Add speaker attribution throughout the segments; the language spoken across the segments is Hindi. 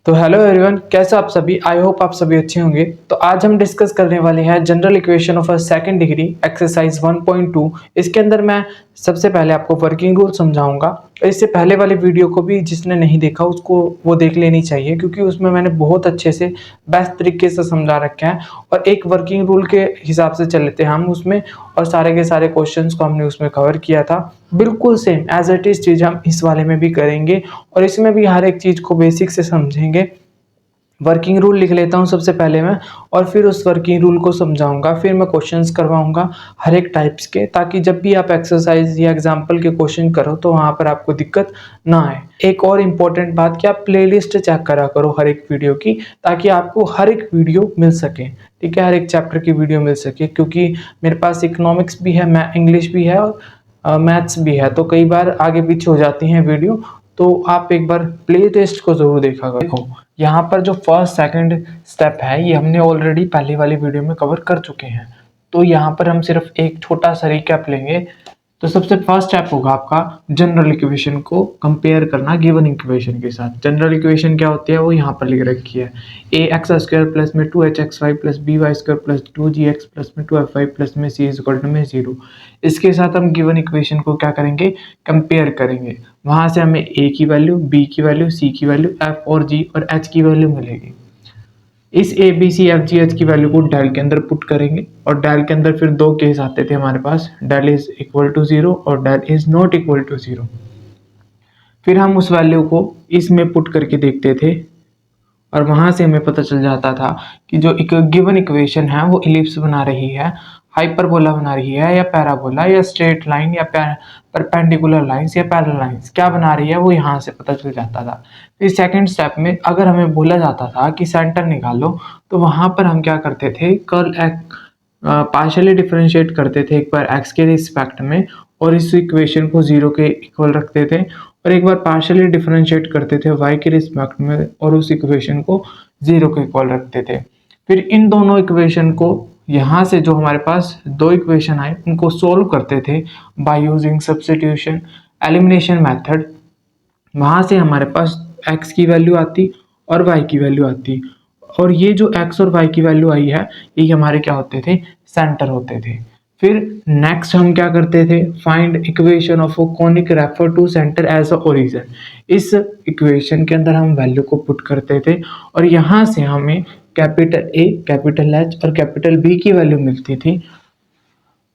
Speaker 1: तो हेलो एवरीवन, कैसे आप सभी। आई होप आप सभी अच्छे होंगे। तो आज हम डिस्कस करने वाले हैं general equation of a second degree exercise 1.2। इसके अंदर मैं सबसे पहले आपको वर्किंग रूल समझाऊंगा। इससे पहले वाले वीडियो को भी जिसने नहीं देखा उसको वो देख लेनी चाहिए, क्योंकि उसमें मैंने बहुत अच्छे से बेस्ट तरीके से समझा रखे हैं और एक वर्किंग रूल के हिसाब से चल लेते हैं हम उसमें, और सारे के सारे क्वेश्चंस को हमने उसमें कवर किया था। बिल्कुल सेम एज इट इज चीज़ हम इस वाले में भी करेंगे और इसमें भी हर एक चीज़ को बेसिक से समझेंगे। वर्किंग रूल लिख लेता हूँ सबसे पहले मैं, और फिर उस वर्किंग रूल को समझाऊंगा, फिर मैं क्वेश्चंस करवाऊंगा हर एक टाइप्स के, ताकि जब भी आप एक्सरसाइज या एग्जाम्पल के क्वेश्चन करो तो वहाँ पर आपको दिक्कत ना आए। एक और इम्पॉर्टेंट बात कि आप प्लेलिस्ट चेक करा करो हर एक वीडियो की, ताकि आपको हर एक वीडियो मिल सके। ठीक है, हर एक चैप्टर की वीडियो मिल सके, क्योंकि मेरे पास इकोनॉमिक्स भी है, मैं इंग्लिश भी है और मैथ्स भी है, तो कई बार आगे पीछे हो जाती हैं वीडियो। तो आप एक बार प्ले टेस्ट को जरूर देखा करो। देखो यहाँ पर जो फर्स्ट सेकंड स्टेप है ये हमने ऑलरेडी पहले वाली वीडियो में कवर कर चुके हैं, तो यहाँ पर हम सिर्फ एक छोटा सा रिकैप लेंगे। तो सबसे फर्स्ट स्टेप होगा आपका जनरल इक्वेशन को कंपेयर करना गिवन इक्वेशन के साथ। जनरल इक्वेशन क्या होती है वो यहाँ पर लिख रखी है, ए एक्स स्क्वायर प्लस में 2hxy plus B Y square plus 2gx plus में 2fy प्लस में c इक्वल टू में 0। इसके साथ हम गिवन इक्वेशन को क्या करेंगे, कंपेयर करेंगे। वहाँ से हमें a की वैल्यू, b की वैल्यू, c की वैल्यू, f और g और h की वैल्यू मिलेगी। इस A B C F G H की वैल्यू को डेल के अंदर पुट करेंगे, और डेल के अंदर फिर दो केस आते थे हमारे पास, डेल इज इक्वल टू 0 और del is not equal to 0। फिर हम उस वैल्यू को इसमें पुट करके देखते थे, और वहां से हमें पता चल जाता था कि जो एक गिवन इक्वेशन है वो इलिप्स बना रही है, हाइपरबोला बना रही है, या पैराबोला, या स्ट्रेट लाइन, या परपेंडिकुलर लाइंस, या पैरेलल लाइंस क्या बना रही है वो यहाँ से पता चल जाता था। फिर सेकंड स्टेप में अगर हमें बोला जाता था कि सेंटर निकालो, तो वहां पर हम क्या करते थे, कर्ल पार्शियली डिफरेंशिएट करते थे एक बार एक्स के रिस्पेक्ट में, और इस इक्वेशन को 0 के इक्वल रखते थे, और एक बार पार्शियली डिफरेंशिएट करते थे y के रिस्पेक्ट में और उस इक्वेशन को 0 के इक्वल रखते थे। फिर इन दोनों इक्वेशन को यहाँ से जो हमारे पास दो इक्वेशन आए उनको सोल्व करते थे by using substitution elimination method. वहाँ से हमारे पास x की वैल्यू आती और y की वैल्यू आती, और ये जो x और y की वैल्यू आई है ये हमारे क्या होते थे, सेंटर होते थे। फिर नेक्स्ट हम क्या करते थे, find equation of a conic refer to centre as a origin. इस इक्वेशन के अंदर हम वैल्यू को पुट करते थे, और यहाँ से हमें कैपिटल A, कैपिटल H और कैपिटल B की वैल्यू मिलती थी।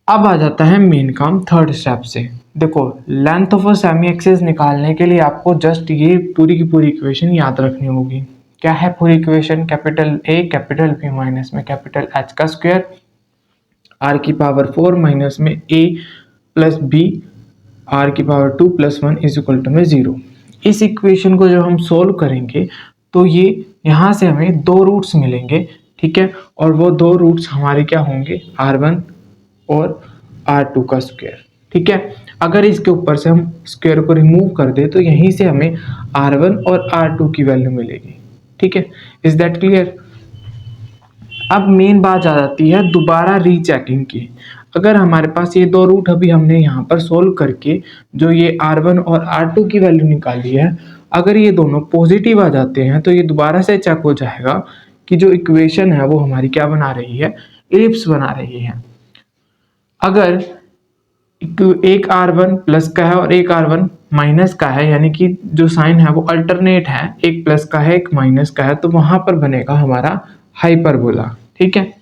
Speaker 1: अब आ जाता है मेन काम थर्ड स्टेप से। देखो length of a semi axis निकालने के लिए आपको जस्ट ये पूरी की पूरी इक्वेशन याद रखनी होगी। क्या है पूरी equation, capital A capital B minus में कैपिटल H का स्क्वायर r की पावर 4 माइनस में a प्लस b r की power 2 plus 1 is equal to में 0। इस इक्वेशन को जब हम सोल्व करेंगे तो ये यहाँ से हमें दो रूट्स मिलेंगे, ठीक है, और वो दो रूट्स हमारे क्या होंगे, r1 और r2 का स्क्वायर। ठीक है, अगर इसके ऊपर से हम स्क्वायर को रिमूव कर दे तो यहीं से हमें r1 और r2 की वैल्यू मिलेगी। ठीक है, इज दैट क्लियर। अब मेन बात आ जाती है दोबारा रीचेकिंग की। अगर हमारे पास ये दो रूट अभी हमने यहाँ पर सोल्व करके जो ये r1 और r2 की वैल्यू निकाली है, अगर ये दोनों पॉजिटिव आ जाते हैं तो ये दोबारा से चेक हो जाएगा कि जो इक्वेशन है वो हमारी क्या बना रही है, इलिप्स बना रही है। अगर एक r1 प्लस का है और एक r1 माइनस का है, यानी कि जो साइन है वो अल्टरनेट है, एक प्लस का है एक माइनस का है, तो वहां पर बनेगा हमारा हाइपरबोला। ठीक है,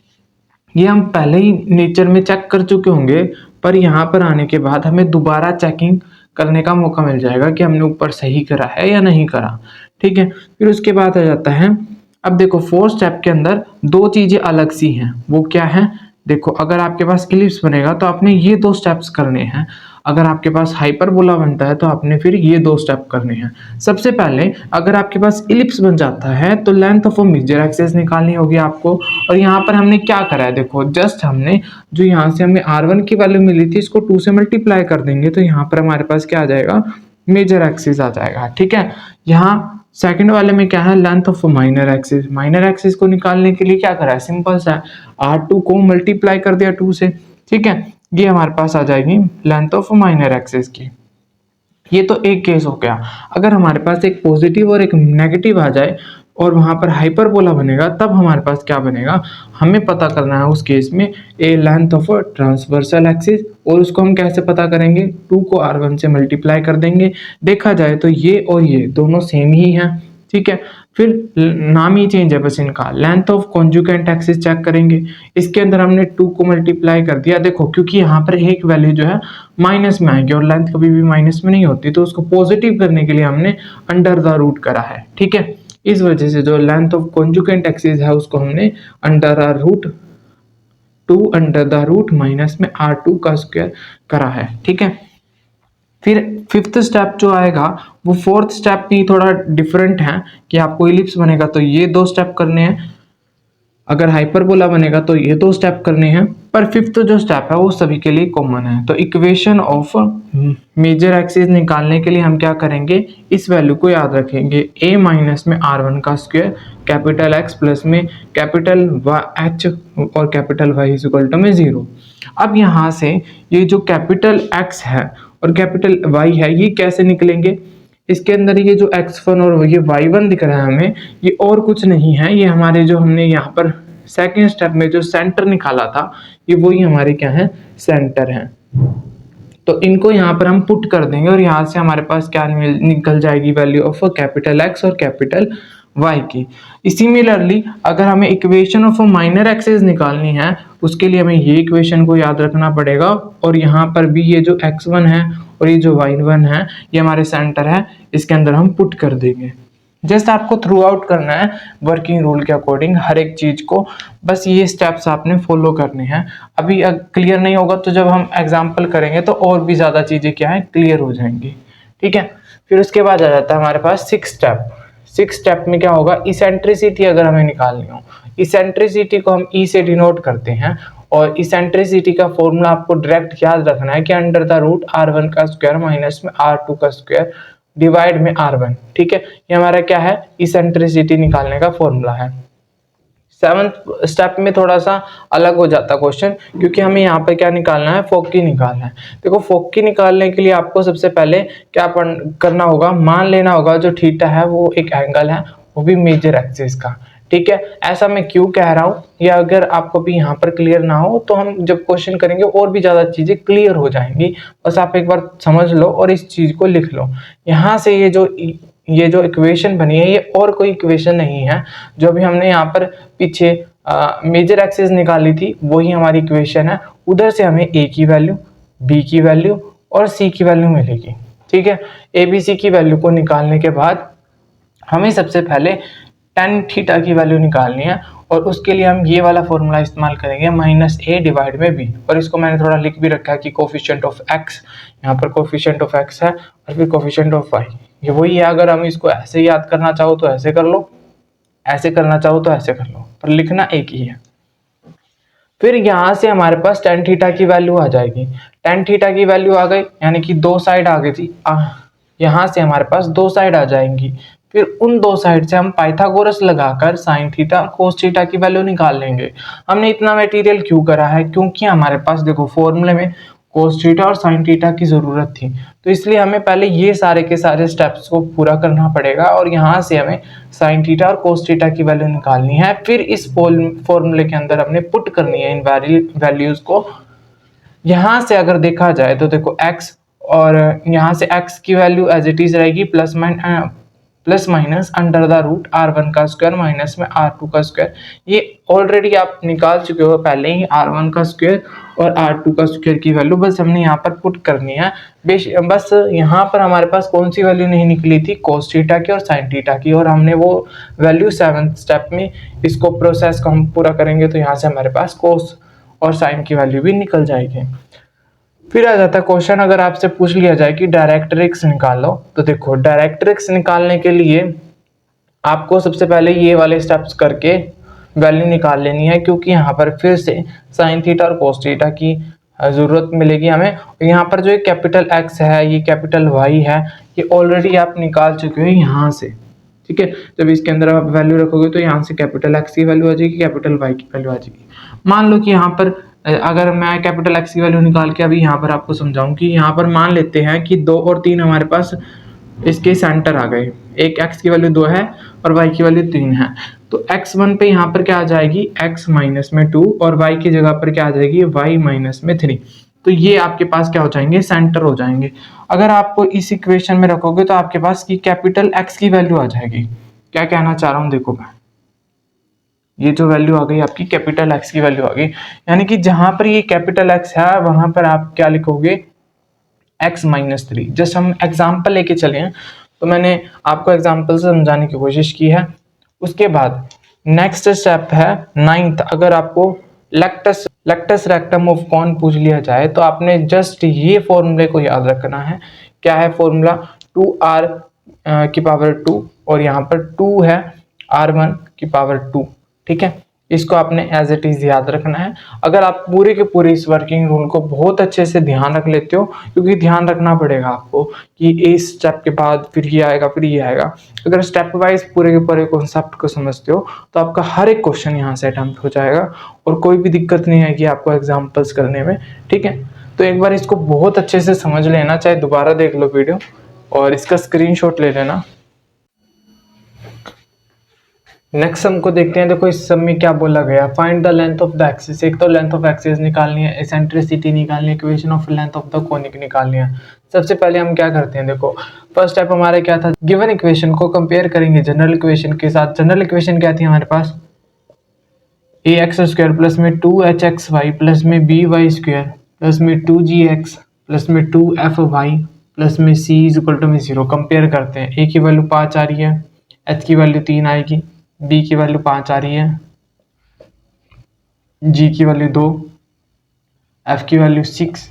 Speaker 1: ये हम पहले ही नेचर में चेक कर चुके होंगे, पर यहाँ पर आने के बाद हमें दोबारा चेकिंग करने का मौका मिल जाएगा कि हमने ऊपर सही करा है या नहीं करा। ठीक है, फिर उसके बाद आ जाता है, अब देखो फोर्थ स्टेप के अंदर दो चीजें अलग सी हैं, वो क्या है, देखो अगर आपके पास इलिप्स बनेगा तो आपने ये दो स्टेप्स करने हैं, अगर आपके पास हाइपरबोला बनता है तो आपने फिर ये दो स्टेप करने हैं। सबसे पहले अगर आपके पास इलिप्स बन जाता है तो length of a major axis निकालनी होगी आपको, और यहाँ पर हमने क्या करा है, देखो जस्ट हमने जो यहाँ से हमें r1 की वैल्यू मिली थी इसको 2 से मल्टीप्लाई कर देंगे, तो यहाँ पर हमारे पास क्या आ जाएगा, मेजर एक्सिस आ जाएगा। ठीक है, यहाँ सेकंड वाले में क्या है, length of minor axis. Minor axis को निकालने के लिए क्या करा है, सिंपल सा r2 को मल्टीप्लाई कर दिया 2 से। ठीक है, ये हमारे पास आ जाएगी लेंथ ऑफ माइनर एक्सिस की। ये तो एक केस हो गया। अगर हमारे पास एक पॉजिटिव और एक नेगेटिव आ जाए और वहाँ पर हाइपरबोला बनेगा, तब हमारे पास क्या बनेगा, हमें पता करना है उस केस में a length of a transversal axis, और उसको हम कैसे पता करेंगे, 2 को r1 से मल्टीप्लाई कर देंगे। देखा जाए तो ये और ये दोनों सेम ही हैं, ठीक है। फिर नाम ही चेंज है बस इनका, length of conjugate axis check करेंगे। इसके अंदर हमने 2 को मल्टीप्लाई कर दिया, देखो क्योंकि यहाँ पर एक वैल्यू जो है माइनस में आएगी और लेंथ कभी भी माइनस में नहीं होती, तो उसको पॉजिटिव करने के लिए हमने अंडर द रूट करा है, ठीक है। इस वजह से जो लेंथ ऑफ कॉन्जुगेंट एक्सिस है उसको हमने under root 2 under the root minus में r2 का स्क्वायर करा है, ठीक है। फिर फिफ्थ स्टेप जो आएगा वो फोर्थ स्टेप भी थोड़ा डिफरेंट है कि आपको इलिप्स बनेगा तो ये 2 स्टेप करने हैं, अगर हाइपरबोला बनेगा तो ये 2 स्टेप करने हैं, पर फिफ्थ जो स्टेप है वो सभी के लिए कॉमन है। तो इक्वेशन ऑफ मेजर एक्सिस निकालने के लिए हम क्या करेंगे, इस वैल्यू को याद रखेंगे, a माइनस में r1 का स्क्वायर कैपिटल X प्लस में कैपिटल H और capital Y is equal to में 0। अब यहाँ से ये जो कैपिटल X है और कैपिटल Y है ये कैसे निकलेंगे, इसके अंदर ये जो x1 और ये y1 दिख रहा है हमें, ये और कुछ नहीं है, ये हमारे जो हमने यहाँ पर सेकेंड स्टेप में जो सेंटर निकाला था ये वही हमारे क्या है, सेंटर है। तो इनको यहाँ पर हम पुट कर देंगे और यहाँ से हमारे पास क्या निकल जाएगी, वैल्यू ऑफ कैपिटल X और कैपिटल Y की। सिमिलरली अगर हमें इक्वेशन ऑफ माइनर एक्सिस निकालनी है उसके लिए हमें ये इक्वेशन को याद रखना पड़ेगा, और यहाँ पर भी ये जो x1 है और ये जो y1 है ये हमारे सेंटर है, इसके अंदर हम पुट कर देंगे। जस्ट आपको थ्रू आउट करना है वर्किंग रूल के अकॉर्डिंग हर एक चीज को, बस ये स्टेप्स आपने फॉलो करने हैं। अभी क्लियर नहीं होगा तो जब हम एग्जाम्पल करेंगे तो और भी ज्यादा चीजें क्या है, क्लियर हो जाएंगी, ठीक है। फिर उसके बाद आ जाता है हमारे पास सिक्स स्टेप। सिक्स स्टेप में क्या होगा, इसेंट्रिसिटी अगर हमें निकालनी हो, इसेंट्रिसिटी को हम ई से डिनोट करते हैं, और इसेंट्रिसिटी का फॉर्मूला आपको डायरेक्ट याद रखना है कि अंडर द रूट r1 का स्क्वायर माइनस में r2 का स्क्वायर डिवाइड में r1, ठीक है। ये हमारा क्या है, इसेंट्रिसिटी निकालने का फॉर्मूला है। सेवंथ स्टेप में थोड़ा सा अलग हो जाता क्वेश्चन, क्योंकि हमें यहाँ पे क्या निकालना है, फोकी निकालना है। देखो फोकी निकालने के लिए आपको सबसे पहले क्या करना होगा, मान लेना होगा जो थीटा है वो एक एंगल है, वो भी मेजर एक्सिस का, ठीक है। ऐसा मैं क्यों कह रहा हूँ, या अगर आपको भी यहाँ पर क्लियर ना हो तो हम जब क्वेश्चन करेंगे और भी ज्यादा चीजें क्लियर हो जाएंगी, बस आप एक बार समझ लो और इस चीज को लिख लो। यहाँ से ये जो इक्वेशन बनी है ये और कोई इक्वेशन नहीं है, जो भी हमने यहाँ पर पीछे मेजर एक्सिस निकाली थी वही हमारी इक्वेशन है। उधर से हमें a की वैल्यू, b की वैल्यू और c की वैल्यू मिलेगी, ठीक है। a b c की वैल्यू को निकालने के बाद हमें सबसे पहले tan थीटा की वैल्यू निकालनी है, और उसके लिए हम ये वाला फॉर्मूला इस्तेमाल करेंगे माइनस a डिवाइड में b, और इसको मैंने थोड़ा लिख भी रखा है कि कोफिशिएंट ऑफ x, यहाँ पर कोफिशिएंट ऑफ x है और फिर कोफिशिएंट ऑफ y, ये वही है। अगर हम इसको ऐसे याद करना चाहो तो ऐसे कर लो, ऐसे करना चाहो तो ऐसे कर लो, पर लिखना एक ही है। फिर यहाँ से हमारे पास tan थीटा की वैल्यू आ जाएगी, tan थीटा की वैल्यू आ गई, यानी कि 2 साइड आ गई थी, यहाँ से हमारे पास 2 साइड आ जाएंगी। फिर उन 2 साइड से हम पाइथागोरस लगाकर साइन थीटा कोस थीटा की वैल्यू निकाल लेंगे। हमने इतना मटेरियल क्यों करा है, क्योंकि हमारे पास देखो फॉर्मूले में कोस थीटा और साइन थीटा की जरूरत थी, तो इसलिए हमें पहले ये सारे के सारे स्टेप्स को पूरा करना पड़ेगा, और यहाँ से हमें साइन थीटा और कोस थीटा की वैल्यू निकालनी है। फिर इस फॉर्मूले के अंदर हमने पुट करनी है इन वैल्यूज को। यहाँ से अगर देखा जाए तो देखो x, और यहाँ से x की वैल्यू एज इट इज रहेगी plus minus under the root r1 का स्क्वायर माइनस में r2 का स्क्वायर। ये ऑलरेडी आप निकाल चुके हो पहले ही, r1 का स्क्वायर और r2 का स्क्वायर की वैल्यू बस हमने यहाँ पर पुट करनी है। बस यहाँ पर हमारे पास कौन सी वैल्यू नहीं निकली थी, कोस थीटा की और साइन थीटा की, और हमने वो वैल्यू 7th स्टेप में इसको प्रोसेस को हम पूरा करेंगे तो यहाँ से हमारे पास कोस और साइन की वैल्यू भी निकल जाएगी। फिर आ जाता है क्वेश्चन, अगर आपसे पूछ लिया जाए कि डायरेक्ट्रिक्स निकालो, तो देखो डायरेक्ट्रिक्स निकालने के लिए आपको सबसे पहले ये वाले स्टेप्स करके वैल्यू निकाल लेनी है, क्योंकि यहाँ पर फिर से साइन थीटा और कोस थीटा की जरूरत मिलेगी हमें। यहाँ पर जो एक कैपिटल X है, ये कैपिटल Y है, ये ऑलरेडी आप निकाल चुके हो यहाँ से, ठीक है। जब इसके अंदर आप वैल्यू रखोगे तो यहाँ से कैपिटल X की वैल्यू आ जाएगी, कैपिटल Y की वैल्यू आ जाएगी। मान लो कि यहाँ पर अगर मैं कैपिटल X की वैल्यू निकाल के अभी यहाँ पर आपको समझाऊं कि यहाँ पर मान लेते हैं कि 2 और 3 हमारे पास इसके सेंटर आ गए, एक x की वैल्यू 2 है और y की वैल्यू 3 है। तो x1 पे यहाँ पर क्या आ जाएगी, x माइनस में 2 और y की जगह पर क्या आ जाएगी, y माइनस में 3। तो ये आपके पास क्या हो जाएंगे, सेंटर हो जाएंगे। अगर आप इस इक्वेशन में रखोगे तो आपके पास की कैपिटल X की वैल्यू आ जाएगी। क्या कहना चाह रहा हूँ, देखो मैं, ये जो वैल्यू आ गई आपकी कैपिटल X की वैल्यू आ गई, यानी कि जहां पर ये कैपिटल X है वहां पर आप क्या लिखोगे, x माइनस 3। जस्ट हम एग्जाम्पल लेके चले हैं, तो मैंने आपको एग्जाम्पल से समझाने की कोशिश की है। उसके बाद नेक्स्ट स्टेप है 9th। अगर आपको लेक्टस रेक्टम ऑफ कॉन पूछ लिया जाए तो आपने जस्ट ये फॉर्मूले को याद रखना है। क्या है फॉर्मूला, 2r की पावर 2 और यहाँ पर 2 है r1 की पावर 2। ठीक है, इसको आपने एज इट इज याद रखना है। अगर आप पूरे के पूरे इस वर्किंग रूल को बहुत अच्छे से ध्यान रख लेते हो, क्योंकि ध्यान रखना पड़ेगा आपको कि इस स्टेप के बाद फिर ये आएगा फिर ये आएगा। अगर स्टेप वाइज पूरे के पूरे कॉन्सेप्ट को समझते हो तो आपका हर एक क्वेश्चन यहाँ से अटेम्प्ट हो जाएगा और कोई भी दिक्कत नहीं आएगी आपको एग्जाम्पल्स करने में। ठीक है, तो एक बार इसको बहुत अच्छे से समझ लेना, चाहे दोबारा देख लो वीडियो और इसका स्क्रीनशॉट ले लेना। नेक्स्ट सम को देखते हैं। देखो इस सम में क्या बोला गया, find the length of the axis. एक तो लेंथ ऑफ एक्सिस निकालनी है, एसेंट्रिसिटी निकालनी है, equation of length of the conic निकालनी है। सबसे पहले हम क्या करते हैं, देखो फर्स्ट स्टेप हमारा क्या था, गिवन इक्वेशन को कंपेयर करेंगे जनरल इक्वेशन के साथ। जनरल इक्वेशन क्या थी हमारे पास, ए एक्स स्क्वायर प्लस में 2hxy प्लस में by स्क्वायर प्लस में 2gx प्लस में 2fy प्लस में c इज इक्वल टू में 0। कंपेयर करते हैं, ए की वैल्यू 5 आ रही है, h की वैल्यू 3 आएगी, b की वैल्यू 5 आ रही है, g की वैल्यू 2, f की वैल्यू 6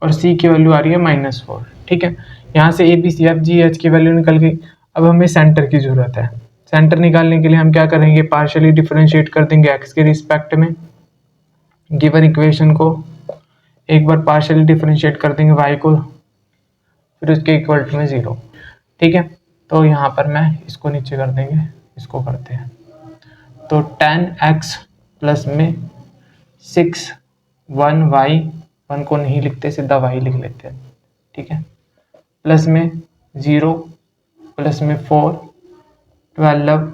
Speaker 1: और c की वैल्यू आ रही है -4। ठीक है, यहाँ से a b c f g h की वैल्यू निकल गई। अब हमें सेंटर की जरूरत है। सेंटर निकालने के लिए हम क्या करेंगे, पार्शियली डिफरेंशिएट कर देंगे x के रिस्पेक्ट में गिवन इक्वेशन को, एक बार पार्शियली डिफरेंशिएट कर देंगे y को, फिर उसके इक्वल टू में 0। ठीक है, तो यहाँ पर मैं इसको नीचे कर देंगे, इसको करते हैं तो 10x प्लस में 6 1y, 1 को नहीं लिखते सीधा y लिख लेते हैं। ठीक है, प्लस में 0 प्लस में 4 12,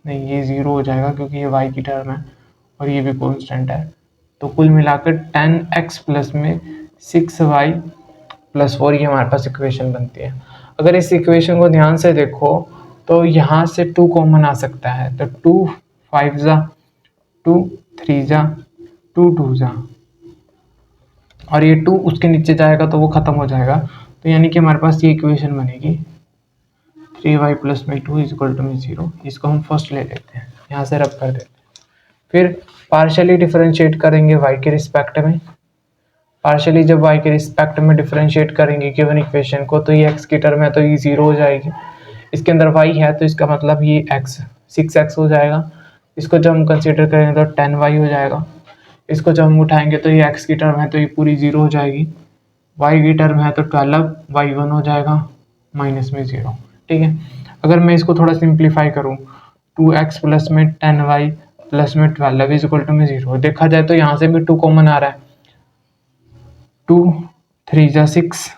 Speaker 1: नहीं ये 0 हो जाएगा क्योंकि ये y की टर्म है और ये भी कांस्टेंट है। तो कुल मिलाकर 10x प्लस में 6y प्लस 4 ये हमारे पास इक्वेशन बनती है। अगर इस इक्वेशन को ध्यान से देखो तो यहाँ से 2 कॉमन आ सकता है, तो 2 5 जा 2 3 जा 2 2 जा और ये 2 उसके नीचे जाएगा तो वो खत्म हो जाएगा। तो यानी कि हमारे पास ये इक्वेशन बनेगी 3y प्लस में 2 इज इक्वल टू में 0। इसको हम फर्स्ट ले लेते हैं, यहाँ से रब कर देते हैं। फिर पार्शियली डिफरेंशिएट करेंगे y के रिस्पेक्ट में। पार्शियली जब y के रिस्पेक्ट में डिफरेंशिएट करेंगे गिवन इक्वेशन को तो ये x की टर्म है तो ये 0 हो जाएगी। इसके अंदर y है तो इसका मतलब ये x 6x हो जाएगा। इसको जब हम कंसीडर करेंगे तो 10y हो जाएगा। इसको जब हम उठाएंगे तो ये x की टर्म है तो ये पूरी 0 हो जाएगी। y की टर्म है तो 12 y1 हो जाएगा माइनस में 0। ठीक है, अगर मैं इसको थोड़ा सिंप्लीफाई करूँ 2x प्लस में 10y प्लस में 12 इज इक्वल टू में 0, देखा जाए तो यहाँ से भी 2 कॉमन आ रहा है, 2 3 जा 6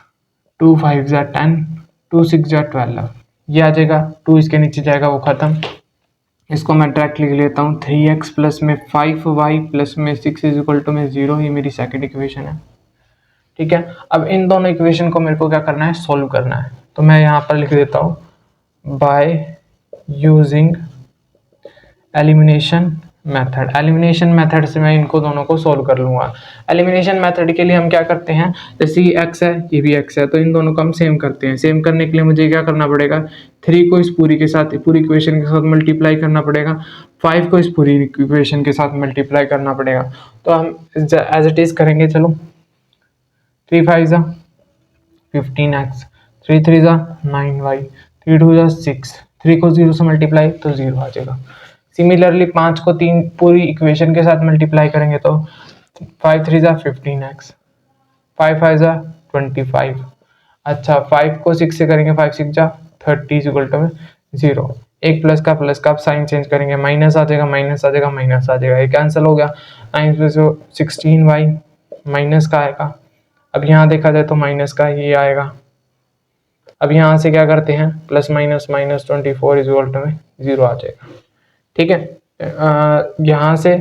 Speaker 1: 2 5 जा 10 2 6 जा 12, ये आ जाएगा। 2 इसके नीचे जाएगा वो खत्म। इसको मैं डायरेक्ट लिख लेता हूँ 3x प्लस में 5y प्लस में 6 इज इक्वल टू में 0, ये मेरी सेकंड इक्वेशन है। ठीक है, अब इन दोनों इक्वेशन को मेरे को क्या करना है, सॉल्व करना है। तो मैं यहाँ पर लिख देता हूँ by using elimination method. Elimination method से मैं इनको दोनों को सॉल्व कर लूँगा। एलिमिनेशन मेथड के लिए हम क्या करते हैं, जैसे ये x है ये भी x है तो इन दोनों को हम सेम करते हैं। सेम करने के लिए मुझे क्या करना पड़ेगा, 3 को इस पूरी के साथ पूरी इक्वेशन के साथ मल्टीप्लाई करना पड़ेगा, 5 को इस पूरी इक्वेशन के साथ मल्टीप्लाई करना पड़ेगा। तो हम एज इट इज करेंगे, चलो 3 5 जा 15x 3 3 जा 9y 3 2 जा 6, 3 को 0 से मल्टीप्लाई तो 0 आ जाएगा। सिमिलरली 5 को 3 पूरी इक्वेशन के साथ मल्टीप्लाई करेंगे तो 5 3 जा 15x 5 5 जा 25। अच्छा 5 को 6 से करेंगे 5 6 जा 30 इज इक्वल टू 0। एक प्लस का साइन चेंज करेंगे, माइनस आ जाएगा माइनस आ जाएगा माइनस आ जाएगा, ये कैंसिल हो गया। 9 प्लस 16y माइनस का आएगा। अब यहाँ देखा जाए तो माइनस का ये आएगा। अब यहाँ से क्या करते हैं, plus minus minus 24 is equal to में 0 आ जाएगा। ठीक है, यहाँ से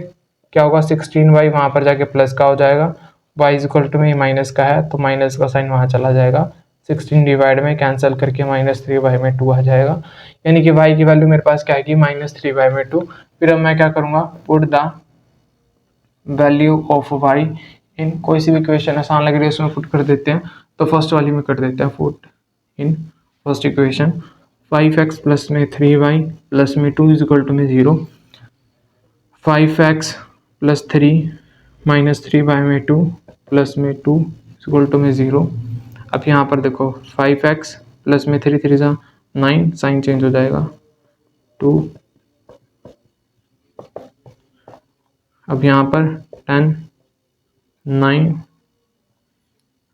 Speaker 1: क्या होगा, 16y वहाँ पर जाके प्लस का हो जाएगा, y इज इक्वल टू में माइनस का है तो माइनस का साइन वहाँ चला जाएगा, 16 डिवाइड में कैंसिल करके -3/2 आ जाएगा, यानी कि y की वैल्यू मेरे पास क्या आएगी, -3/2। फिर अब मैं क्या करूँगा, put the value of y इन, कोई सी भी इक्वेशन आसान लग रही है उसमें पुट कर देते हैं, तो फर्स्ट वाली में कर देते हैं, put in first equation 5x plus में 3y प्लस में 2 इज इक्वल टू में 0, 5x प्लस 3 माइनस 3/2 प्लस में 2 इज इक्वल टू में 0। अब यहाँ पर देखो 5x प्लस में 3 3 जा 9, साइन चेंज हो जाएगा 2, अब यहाँ पर 10 9,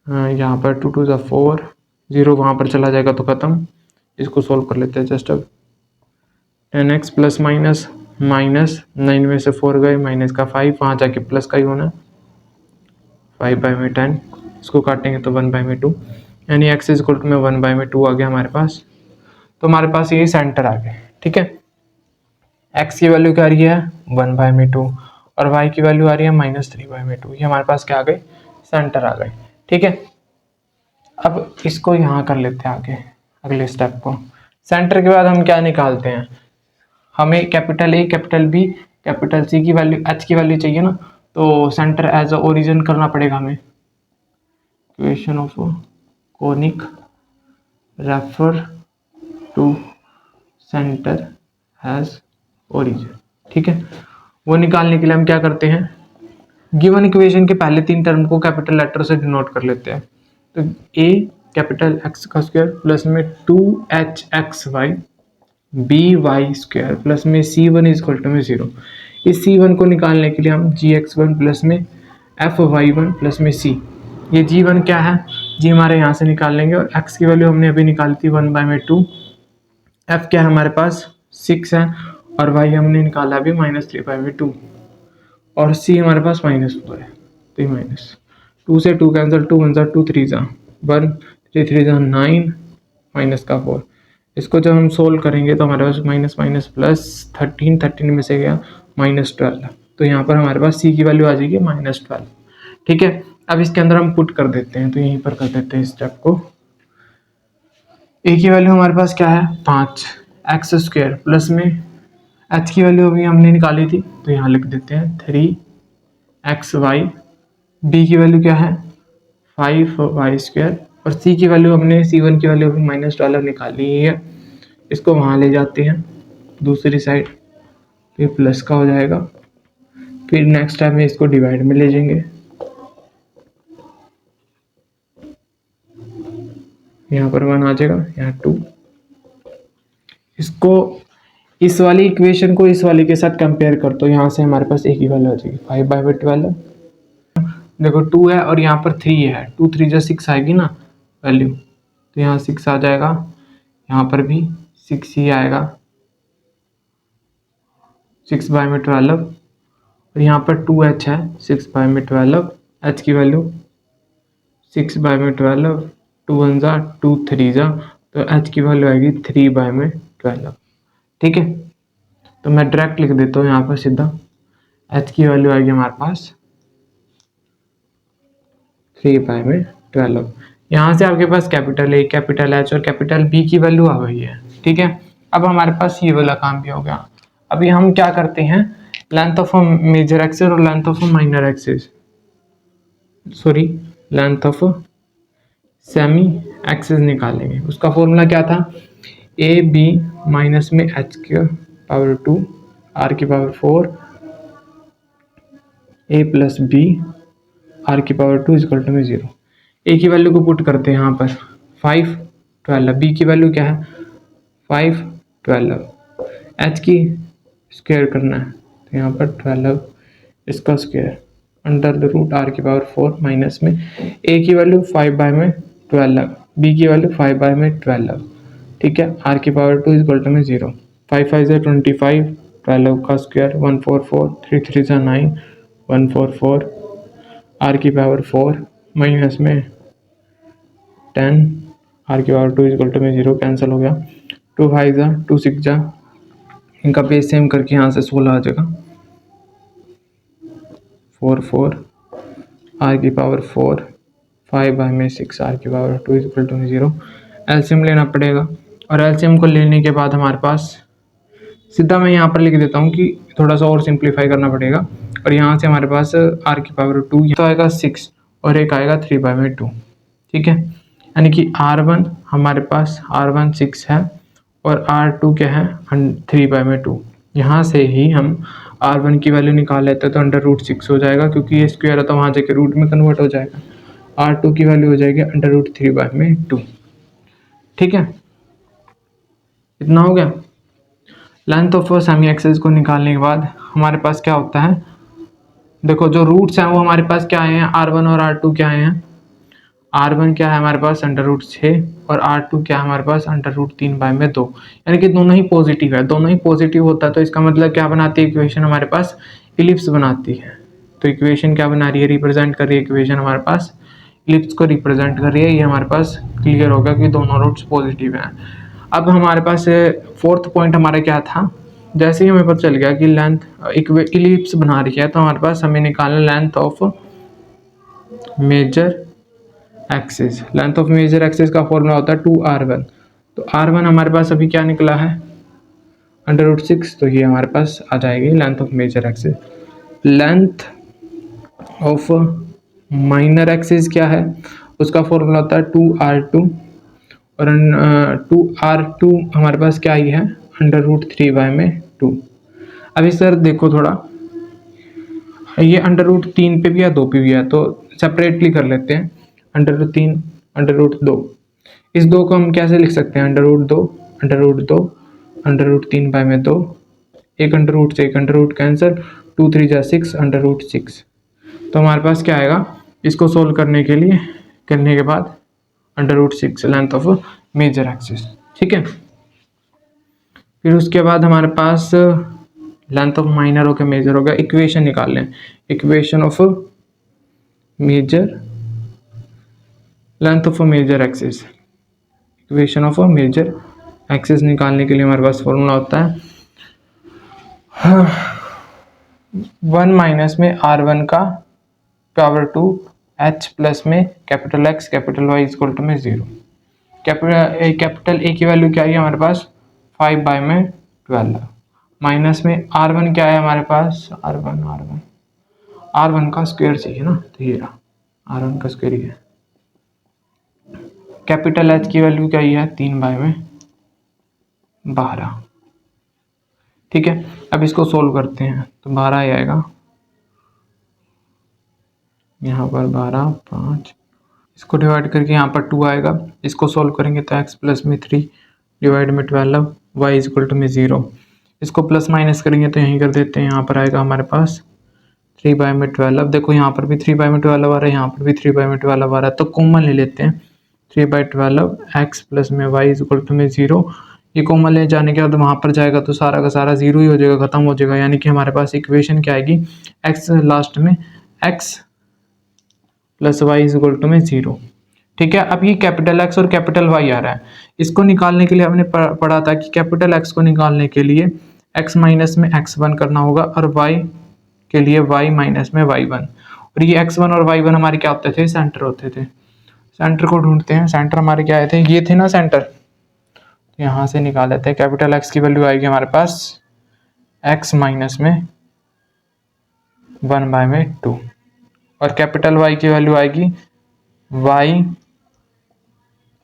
Speaker 1: यहाँ पर 2 2 जा 4, 0 वहाँ पर चला जाएगा तो ख़त्म। इसको सोल्व कर लेते हैं जस्ट। अब 10x प्लस माइनस माइनस 9 में से 4 गए, माइनस का 5, वहाँ जाके प्लस का ही होना, 5/10, इसको काटेंगे तो 1/2, यानी x इज इक्वल टू में 1/2 आ गया हमारे पास। तो हमारे पास ये सेंटर आ गया। ठीक है, x की वैल्यू क्या आ रही है 1/2 और y की वैल्यू आ रही है -3/2, ये हमारे पास क्या आ गई, सेंटर आ गई। ठीक है, अब इसको यहाँ कर लेते हैं आगे, अगले स्टेप को। सेंटर के बाद हम क्या निकालते हैं, हमें capital A capital B capital C की वैल्यू, h की वैल्यू चाहिए ना, तो सेंटर एज अ ओरिजिन करना पड़ेगा हमें। Equation of conic refer to centre as origin. ठीक है, वो निकालने के लिए हम क्या करते हैं, गिवन इक्वेशन के पहले 3 टर्म को कैपिटल लेटर से डिनोट कर लेते हैं। तो a कैपिटल x का स्क्वायर प्लस में 2hxy by स्क्वायर प्लस में c1 इज इक्वल टू में 0। इस c1 को निकालने के लिए हम gx1 प्लस में fy1 प्लस में c, ये g1 क्या है, g हमारे यहाँ से निकाल लेंगे, और x की वैल्यू हमने अभी निकाली थी 1/2, f क्या है हमारे पास 6 है, और y हमने निकाला अभी -3/2, और c हमारे पास -4 है, तो ये माइनस 2 से 2 कैंसिल, 2 1 2 3 1 3 3 9 माइनस का 4। इसको जब हम सोल्व करेंगे तो हमारे पास माइनस माइनस प्लस 13, 13 में से गया -12, तो यहाँ पर हमारे पास c की वैल्यू आ जाएगी -12। ठीक है, अब इसके अंदर हम पुट कर देते हैं, तो यहीं पर कर देते हैं स्टेप को। a की वैल्यू हमारे पास क्या है 5 एक्स स्क्वायर प्लस में h की वैल्यू अभी हमने निकाली थी, तो यहाँ लिख देते हैं 3xy, b की वैल्यू क्या है 5y स्क्वायर, और c की वैल्यू हमने c1 की वैल्यू अभी -12 निकाली है, इसको वहाँ ले जाते हैं दूसरी साइड, फिर प्लस का हो जाएगा, फिर नेक्स्ट टाइम में इसको डिवाइड में ले जाएंगे, यहाँ पर 1 आ जाएगा, यहाँ 2। इसको इस वाली इक्वेशन को इस वाली के साथ कंपेयर कर, तो यहाँ से हमारे पास एक ही वैल्यू आ जाएगी 5/12। देखो 2 है और यहाँ पर 3 है, 2 3 जो 6 आएगी ना वैल्यू, तो यहाँ 6 आ जाएगा, यहाँ पर भी 6 ही आएगा, 6/12, और यहाँ पर 2h है 6/12, h की वैल्यू 6/12, 2 1 जा 2 3 जा, तो h की वैल्यू आएगी 3/12। ठीक है, तो मैं डायरेक्ट लिख देता हूँ यहाँ पर सीधा, h की वैल्यू आएगी हमारे पास 3/12। यहाँ से आपके पास कैपिटल A कैपिटल H और कैपिटल B की वैल्यू आ गई है। ठीक है, अब हमारे पास ये वाला काम भी हो गया। अभी हम क्या करते हैं, लेंथ ऑफ मेजर एक्सिस और length of minor axis, sorry length of semi axis निकालेंगे। उसका फॉर्मूला क्या था, ए बी माइनस में h की पावर 2 r की power 4 a plus B r की पावर 2 इक्वल टू में 0। a की वैल्यू को पुट करते हैं यहाँ पर 5 12, b की वैल्यू क्या है 5 12, h की स्क्वायर करना है, तो यहाँ पर 12 इसका square under the root r की पावर 4 माइनस में a की वैल्यू 5/12, b की वैल्यू 5/12। ठीक है, r की पावर 2 इक्वल टू में 0, 5 5 से 25, 12 का स्क्वायर 144, 3 3 से 9 144, r की पावर 4 माइनस में 10, आर की पावर 2 इक्वल टू में 0 कैंसिल हो गया। 2 5 जा 2 6 जा, इनका बेस सेम करके यहाँ से 16 आ जाएगा। 4 4 आर की पावर 4 5 बाई में 6 आर की पावर 2 इक्वल टू में 0। एलसीएम लेना पड़ेगा और एलसीएम को लेने के बाद हमारे पास सीधा मैं यहाँ पर लिख देता हूँ कि थोड़ा सा और सिंप्लीफाई करना पड़ेगा। और यहाँ से हमारे पास आर की पावर 2 तो आएगा 6 और एक आएगा 3 बाई में 2। ठीक है, यानी कि R1 हमारे पास R1 6 है और R2 क्या है 3 बाई में 2। यहाँ से ही हम R1 की वैल्यू निकाल लेते हैं तो √6 हो जाएगा, क्योंकि ये स्क्वायर है तो वहाँ जाके रूट में कन्वर्ट हो जाएगा। R2 की वैल्यू हो जाएगी √3 बाई में 2। ठीक है, इतना हो गया। लेंथ ऑफ सेमी एक्सिस को निकालने के बाद हमारे पास क्या होता है, देखो जो रूट्स हैं वो हमारे पास क्या आए हैं, R1 और R2 क्या आए हैं। R1 क्या है हमारे पास √6 और R2 क्या है हमारे पास √3 बाई में 2, यानी कि दोनों ही पॉजिटिव है। दोनों ही पॉजिटिव होता है तो इसका मतलब क्या बनाती है इक्वेशन हमारे पास, इलिप्स बनाती है। तो इक्वेशन क्या बना रही है, रिप्रेजेंट कर रही है इक्वेशन हमारे पास इलिप्स को रिप्रेजेंट कर रही है। ये हमारे पास क्लियर होगा कि दोनों रूट्स पॉजिटिव हैं। अब हमारे पास फोर्थ पॉइंट हमारा क्या था, जैसे ही हमें पता चल गया कि लेंथ इलिप्स बना रही है तो हमारे पास हमें निकालना length of major axis. Length of major axis का फॉर्मूला होता है 2R1। तो R1 हमारे पास अभी क्या निकला है √6, तो ये हमारे पास आ जाएगी length of major axis. Length of minor axis क्या है, उसका फॉर्मूला होता है 2R2 और 2R2 हमारे पास क्या आई है √3 बाई में 2। अभी सर देखो थोड़ा, ये √3 पे भी है 2 पे भी है, तो सेपरेटली कर लेते हैं। √3 √2, इस 2 को हम कैसे लिख सकते हैं, √2 √3 बाई में 2, एक √ से एक √ कैंसिल, 2 3 जा 6 √6। तो हमारे पास क्या आएगा, इसको सोल्व करने के बाद √6 लेंथ ऑफ मेजर एक्सिस। ठीक है, फिर उसके बाद हमारे पास लेंथ ऑफ माइनर हो गया, मेजर हो गया। इक्वेशन निकाल लें, equation of major length of major axis. Equation of major axis निकालने के लिए हमारे पास फॉर्मूला होता है 1 माइनस में R1 का पावर 2 H प्लस में capital X capital Y equal to में 0। कैपिटल A की वैल्यू क्या है हमारे पास 5 बाई में 12, माइनस में R1 क्या है हमारे पास R1 का स्क्वायर चाहिए ना, तो ये रहा R1 का स्क्वायर ही है। कैपिटल H की वैल्यू क्या है 3 बाई में 12। ठीक है, अब इसको सोल्व करते हैं तो 12 ही आएगा, यहाँ पर 12 5, इसको डिवाइड करके यहाँ पर 2 आएगा। इसको सोल्व करेंगे तो x प्लस में 3 डिवाइड में 12 y इक्वल टू में 0। इसको प्लस माइनस करेंगे तो यहीं कर देते हैं, यहाँ पर आएगा हमारे पास 3 बाई में 12। देखो यहाँ पर भी 3 बाई में 12 आ रहा है, यहाँ पर भी 3 बाई में 12 आ रहा है, तो कॉमन ले लेते हैं 3 बाई 12 x प्लस में y इक्वल टू में 0। ये कॉमन ले जाने के बाद वहाँ पर जाएगा तो सारा का सारा 0 ही हो जाएगा, खत्म हो जाएगा। यानी कि हमारे पास इक्वेशन क्या आएगी, x लास्ट में x plus Y equal to में 0। ठीक है, अब ये कैपिटल X और कैपिटल Y आ रहा है, इसको निकालने के लिए हमने पढ़ा था कि कैपिटल X को निकालने के लिए x माइनस में x1 करना होगा और y के लिए y माइनस में y1। और ये x1 और y1 हमारे क्या होते थे, सेंटर होते थे। सेंटर को ढूंढते हैं, सेंटर हमारे क्या आए थे, ये थे ना सेंटर, तो यहाँ से निकाल लेते हैं। कैपिटल X की वैल्यू आएगी हमारे पास x माइनस में 1 बाई में 2 और कैपिटल Y की वैल्यू आएगी y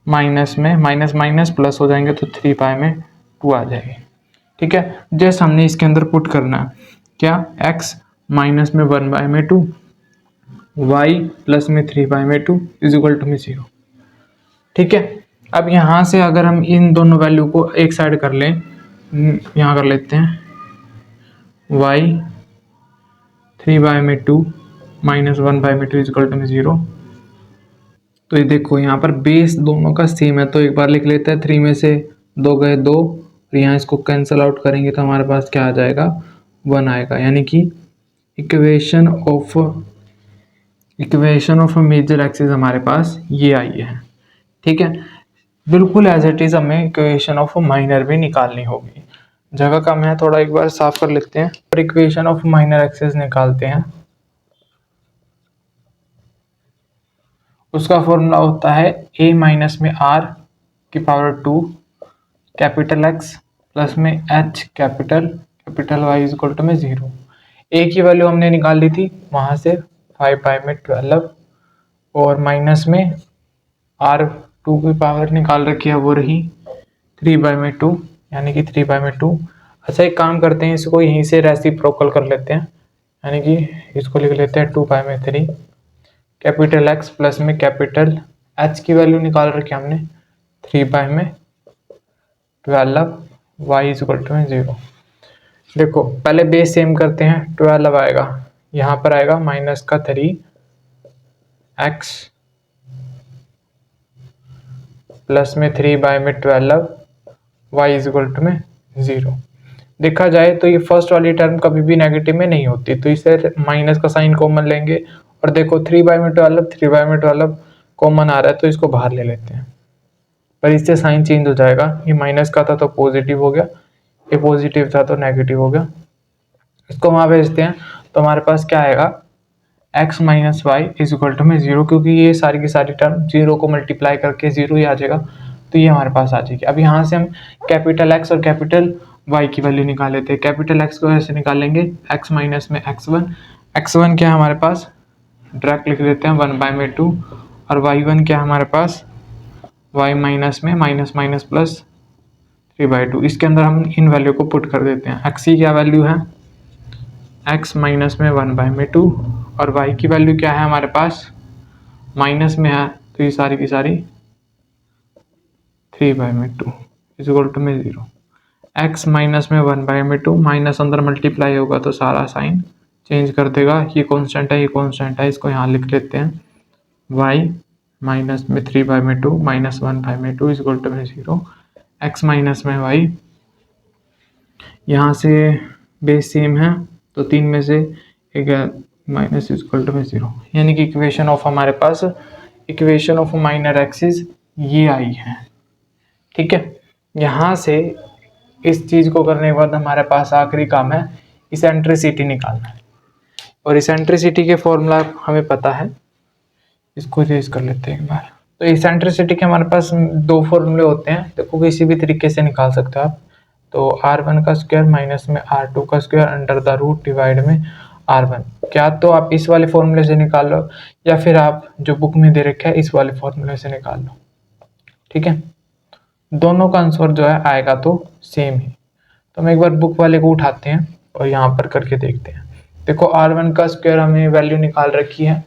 Speaker 1: माइनस में माइनस माइनस प्लस हो जाएंगे तो 3 बाई में 2 आ जाएगी। ठीक है, जैसे हमने इसके अंदर पुट करना है क्या, x माइनस में 1 बाई में 2 y प्लस में 3 बाई में 2 इज इक्वल टू में 0। ठीक है, अब यहाँ से अगर हम इन दोनों वैल्यू को एक साइड कर लें, यहाँ कर लेते हैं y 3 बाई में 2 माइनस 1 बाई में 2 इज इक्वल टू में 0। तो ये देखो यहाँ पर बेस दोनों का सेम है, तो एक बार लिख लेते हैं, 3 में से 2 गए 2 और यहाँ इसको कैंसिल आउट करेंगे तो हमारे पास क्या आ जाएगा 1 आएगा। यानी कि इक्वेशन ऑफ मेजर एक्सिस हमारे पास ये आई है। ठीक है, बिल्कुल एज इट इज हमें इक्वेशन ऑफ माइनर भी निकालनी होगी। जगह कम है, थोड़ा एक बार साफ कर लेते हैं और इक्वेशन ऑफ माइनर एक्सेस निकालते हैं। उसका फॉर्मूला होता है a माइनस में r की पावर 2 कैपिटल X प्लस में h capital Y is equal to में 0। a की वैल्यू हमने निकाल ली थी वहां से 5 बाई में 12 और माइनस में r2 की पावर निकाल रखी है वो रही 3 बाई में 2 यानी कि 3 बाई में 2। अच्छा एक काम करते हैं, इसको यहीं से रेसिप्रोकल कर लेते हैं, यानी कि इसको लिख लेते हैं 2 बाई में 3 कैपिटल X प्लस में कैपिटल H की वैल्यू निकाल रखी हमने 3 बाई में 12 y इज इक्वल टू में 0। देखो पहले बेस सेम करते हैं, 12 आएगा यहाँ पर आएगा माइनस का 3x प्लस में 3 बाई में 12 y इज इक्वल टू में 0। देखा जाए तो ये फर्स्ट वाली टर्म कभी भी नेगेटिव में नहीं होती, तो इसे माइनस का साइन कॉमन लेंगे और देखो 3 बाई में 12 कॉमन आ रहा है तो इसको बाहर ले लेते हैं, पर इससे साइन चेंज हो जाएगा। ये माइनस का था तो पॉजिटिव हो गया, ये पॉजिटिव था तो नेगेटिव हो गया। इसको वहाँ भेजते हैं तो हमारे पास क्या आएगा x minus Y is equal to में 0, क्योंकि ये सारी की सारी टर्म 0 को मल्टीप्लाई करके 0 ही आ जाएगा, तो ये हमारे पास आ जाएगी। अब यहाँ से हम कैपिटल X और कैपिटल y की वैल्यू निकाल लेते हैं। कैपिटल X को ऐसे निकालेंगे x माइनस में x1 क्या है हमारे पास, डायरेक्ट लिख देते हैं 1 बाई में 2 और y1 क्या है हमारे पास y माइनस में माइनस माइनस प्लस 3 बाई 2। इसके अंदर हम इन वैल्यू को पुट कर देते हैं। x की क्या वैल्यू है x माइनस में 1 बाई में 2 और y की वैल्यू क्या है हमारे पास माइनस में है, तो ये सारी की सारी 3 बाई में 2 इज इक्वल टू में 0। x माइनस में 1 बाई में 2 माइनस अंदर मल्टीप्लाई होगा तो सारा साइन चेंज कर देगा। ये कांस्टेंट है, ये कांस्टेंट है, इसको यहाँ लिख लेते हैं y माइनस में 3 बाई में 2 माइनस 1 बाई में 2 इज इक्वल टू में 0। x माइनस में y यहाँ से बेस सेम है तो 3 में से एक माइनस इज इक्वल टू में 0, यानी कि इक्वेशन ऑफ हमारे पास इक्वेशन ऑफ माइनर एक्सिस ये आई है। ठीक है, यहाँ से इस चीज़ को करने के बाद हमारे पास आखिरी काम है इसेंट्रिसिटी निकालना है, और इसेंट्रिसिटी के फॉर्मूला हमें पता है, इसको रेज कर लेते हैं एक बार। तो इसेंट्रिसिटी के हमारे पास 2 फॉर्मूले होते हैं, देखो किसी भी तरीके से निकाल सकते हो आप। तो r1 का स्क्वायर माइनस में r2 का square under the root divide में r1, क्या तो आप इस वाले फॉर्मूले से निकाल लो या फिर आप जो बुक में दे रखा है इस वाले फॉर्मूले से निकाल लो। ठीक है, दोनों का आंसर जो है आएगा तो सेम ही। तो हम एक बार बुक वाले को उठाते हैं और यहाँ पर करके देखते हैं। देखो r1 का स्क्वायर हमें वैल्यू निकाल रखी है,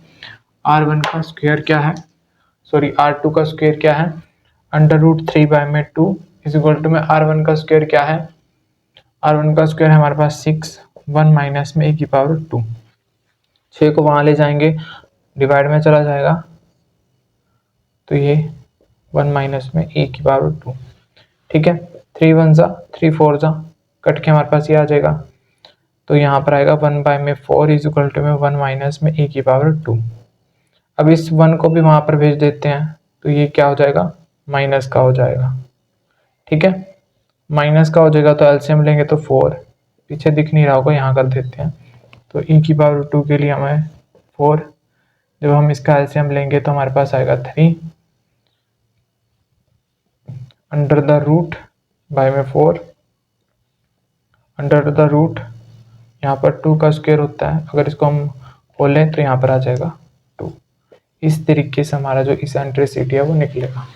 Speaker 1: r1 का स्क्वायर क्या है, सॉरी r2 का स्क्वायर क्या है अंडर रूट 3 बाई में 2 इज इक्वल टू में r1 का स्क्वायर क्या है, r1 का स्क्वायर है हमारे पास 6, 1 माइनस में a की पावर 2, 6 को वहाँ ले जाएंगे डिवाइड में चला जाएगा तो ये 1 माइनस में a की पावर 2। ठीक है, 3 1 जा 3 4 जा कट के हमारे पास ये आ जाएगा, तो यहाँ पर आएगा 1 बाई में 4 इज इक्वल टू में 1 माइनस में a की पावर 2। अब इस 1 को भी वहाँ पर भेज देते हैं तो ये क्या हो जाएगा माइनस का हो जाएगा। ठीक है, माइनस का हो जाएगा तो एलसीएम लेंगे तो 4, पीछे दिख नहीं रहा होगा यहाँ कर देते हैं, तो e की पावर 2 के लिए हमें 4, जब हम इसका एलसीएम लेंगे तो हमारे पास आएगा 3 अंडर द रूट बाई में 4 अंडर द रूट, यहाँ पर 2 का स्क्वायर होता है, अगर इसको हम खोलें तो यहाँ पर आ जाएगा 2। इस तरीके से हमारा जो इसेंट्रिसिटी है वो निकलेगा।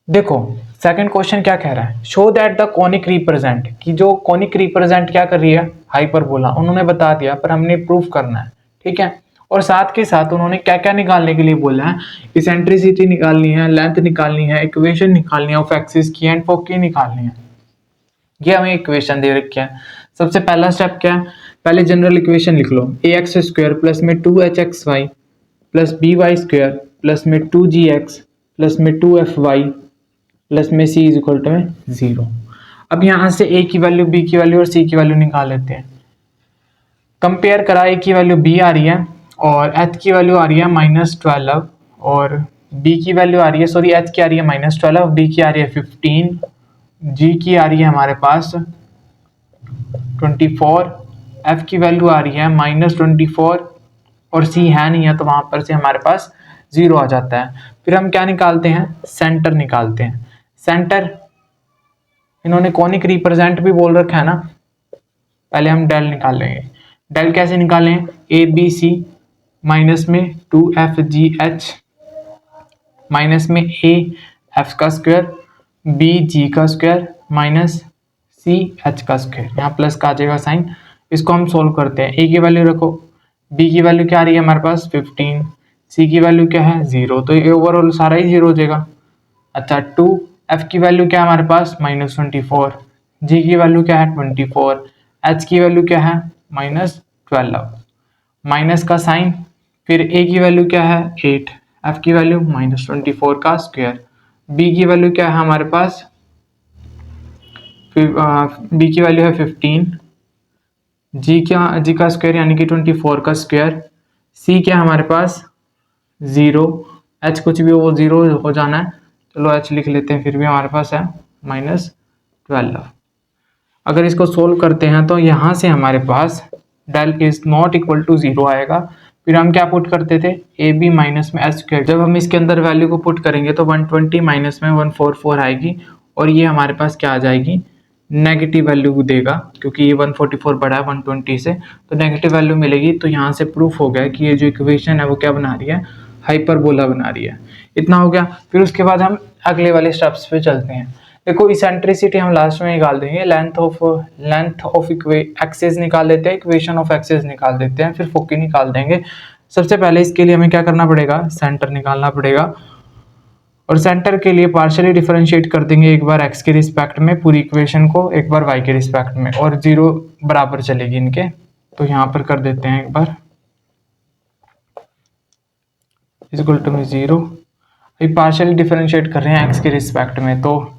Speaker 1: देखो सेकंड क्वेश्चन क्या कह रहा है, show that the conic represent, कि जो कोनिक रिप्रेजेंट क्या कर रही है हाइपरबोला, उन्होंने बता दिया पर हमने प्रूफ करना है। ठीक है, और साथ के साथ उन्होंने क्या क्या निकालने के लिए बोला है, इसेंट्रिसिटी निकालनी है, लेंथ निकालनी है, इक्वेशन निकालनी है ऑफ एक्सिस की एंड फॉर की निकालनी है। ये हमें इक्वेशन दे रखी है। सबसे पहला स्टेप क्या है, पहले जनरल इक्वेशन लिख लो, ax स्क्वायर प्लस में 2hxy plus by square plus में 2gx प्लस में 2fy प्लस में c इज इक्वल टू में 0। अब यहाँ से a की वैल्यू, b की वैल्यू और c की वैल्यू निकाल लेते हैं। कंपेयर करा, a की वैल्यू b आ रही है और h की वैल्यू आ रही है -12 और बी की वैल्यू आ रही है, सॉरी एच की आ रही है -12, बी की आ रही है 15, जी की आ रही है हमारे पास 24, एफ की वैल्यू आ रही है -24 और सी है नहीं है तो वहां पर से हमारे पास 0 आ जाता है। फिर हम क्या निकालते हैं, सेंटर निकालते हैं। सेंटर इन्होंने कॉनिक रिप्रेजेंट भी बोल रखा है ना, पहले हम डेल निकाल लेंगे। डेल कैसे निकालें, ए बी सी माइनस में 2FGH माइनस में ए एफ का स्क्वायर बी जी का स्क्वायर माइनस सी एच का स्क्वायर, यहाँ प्लस का आ जाएगा साइन। इसको हम सोल्व करते हैं। ए की वैल्यू रखो, बी की वैल्यू क्या आ रही है हमारे पास 15, सी की वैल्यू क्या है 0, तो ये ओवरऑल सारा ही 0 हो जाएगा। अच्छा 2, एफ की वैल्यू क्या है हमारे पास -24, जी की वैल्यू क्या है 24, एच की वैल्यू क्या है -12, माइनस का साइन, फिर ए की वैल्यू क्या है 8, एफ की वैल्यू -24 का स्क्वायर, बी की वैल्यू क्या है हमारे पास, बी की वैल्यू है 15, जी का स्क्वायर यानी कि 24 का स्क्वायर, सी क्या हमारे पास 0, एच कुछ भी हो वो 0 हो जाना है, चलो एच लिख लेते हैं, फिर भी हमारे पास है -12। अगर इसको सोल्व करते हैं तो यहाँ से हमारे पास del is not equal to 0 आएगा। फिर हम क्या पुट करते थे, ए बी माइनस में एच स्क्वायर, जब हम इसके अंदर वैल्यू को पुट करेंगे तो 120 माइनस में 144 आएगी और ये हमारे पास क्या आ जाएगी, नेगेटिव वैल्यू देगा, क्योंकि ये 144 बड़ा है 120 से, तो नेगेटिव वैल्यू मिलेगी। तो यहाँ से प्रूफ हो गया कि ये जो इक्वेशन है वो क्या बना रही है, हाइपरबोला बना रही है। इतना हो गया। फिर उसके बाद हम अगले वाले स्टेप्स पे चलते हैं। देखो इसेंट्रिसिटी हम लास्ट में निकाल देंगे, लेंथ ऑफ एक्सेस निकाल देते हैं, इक्वेशन ऑफ एक्सेस निकाल देते हैं, फिर फोकी निकाल देंगे। सबसे पहले इसके लिए हमें क्या करना पड़ेगा, सेंटर निकालना पड़ेगा, और सेंटर के लिए पार्शियली डिफरेंशिएट कर देंगे, एक बार x के रिस्पेक्ट में पूरी इक्वेशन को, एक बार y के रिस्पेक्ट में, और 0 बराबर चलेगी इनके। तो यहाँ पर कर देते हैं एक बार इक्वल टू में 0, अभी पार्शियली डिफरेंशिएट कर रहे हैं x के रिस्पेक्ट में, तो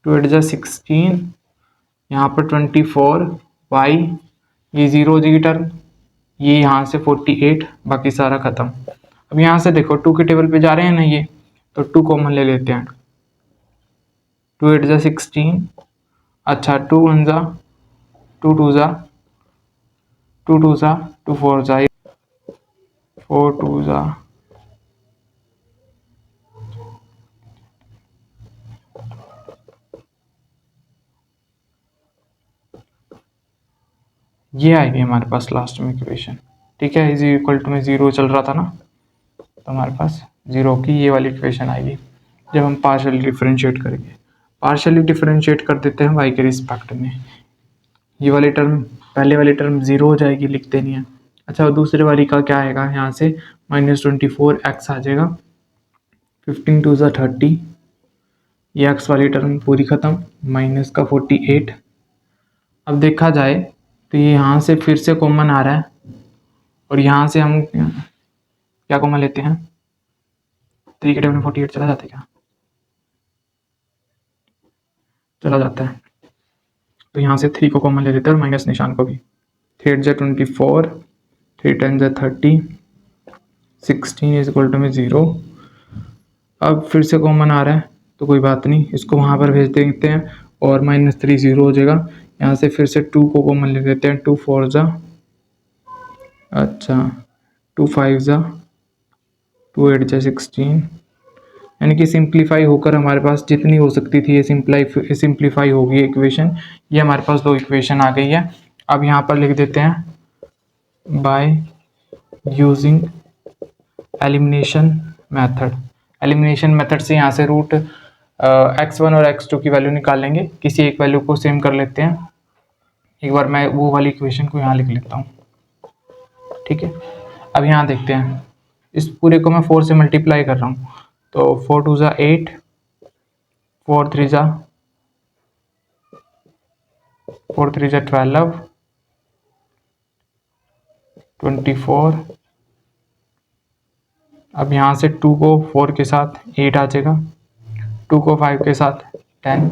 Speaker 1: 2 8 16, यहाँ पर 24, y ये 0 जी टर्म, ये यहाँ से 48, बाकी सारा खत्म। अब यहाँ से देखो 2 के टेबल पे जा रहे हैं ना ये, तो 2 कॉमन ले लेते हैं, 2 8 16, अच्छा 2 1 2 2 2 2 2 4 4 2 ये आएगी हमारे पास लास्ट में इक्वेशन। ठीक है, इज इक्वल टू में 0 चल रहा था ना, तो हमारे पास 0 की ये वाली इक्वेशन आएगी जब हम पार्शियली डिफरेंशिएट करेंगे। पार्शियली डिफरेंशिएट कर देते हैं y के रिस्पेक्ट में, ये वाली टर्म पहले वाली टर्म 0 हो जाएगी, लिखते नहीं है। अच्छा दूसरे वाली का क्या आएगा, यहाँ से -24x आ जाएगा, 15 2 30, ये x वाली टर्म पूरी खत्म, माइनस का 48। अब देखा जाए तो ये यहाँ से फिर से कॉमन आ रहा है, और यहाँ से हम क्या कॉमन लेते हैं, 3 के टेबल में 48 चला जाता है क्या, चला जाता है, तो यहाँ से 3 को कॉमन ले लेते हैं और माइनस निशान को भी, 3 8 24, 3 10 30, 16 इज इक्वल टू में 0। अब फिर से कॉमन आ रहा है तो कोई बात नहीं, इसको वहाँ पर भेज देते हैं और -3 0 हो जाएगा। यहाँ से फिर से 2 को कॉमन ले लेते हैं, 2 4 अच्छा 2 5 2 8 16, यानी कि सिंप्लीफाई होकर हमारे पास जितनी हो सकती थी ये सिंप्लीफाई होगी इक्वेशन। ये हमारे पास 2 इक्वेशन आ गई है। अब यहाँ पर लिख देते हैं by using elimination method. Elimination method से यहाँ से रूट x1 और x2 की वैल्यू निकाल लेंगे, किसी एक वैल्यू को सेम कर लेते हैं। एक बार मैं वो वाली इक्वेशन को यहाँ लिख लेता हूँ, ठीक है। अब यहाँ देखते हैं, इस पूरे को मैं 4 से मल्टीप्लाई कर रहा हूँ, तो 4 2 8, 4 3 12, 24। अब यहाँ से 2 को 4 के साथ 8 आ जाएगा, 2 को 5 के साथ 10,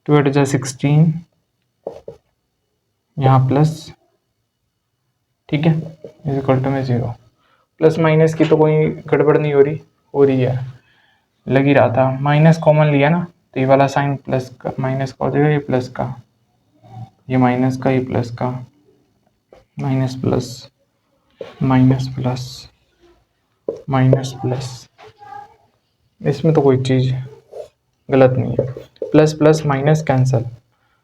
Speaker 1: 2 8 16, यहाँ प्लस, ठीक है, इज इक्वल टू में 0। प्लस माइनस की तो कोई गड़बड़ नहीं हो रही है, लग ही रहा था। माइनस कॉमन लिया ना, तो ये वाला साइन प्लस का माइनस का हो जाएगा, ये प्लस का, ये माइनस का, ये प्लस का, minus plus minus plus minus plus, इसमें तो कोई चीज़ गलत नहीं है। Plus plus minus cancel,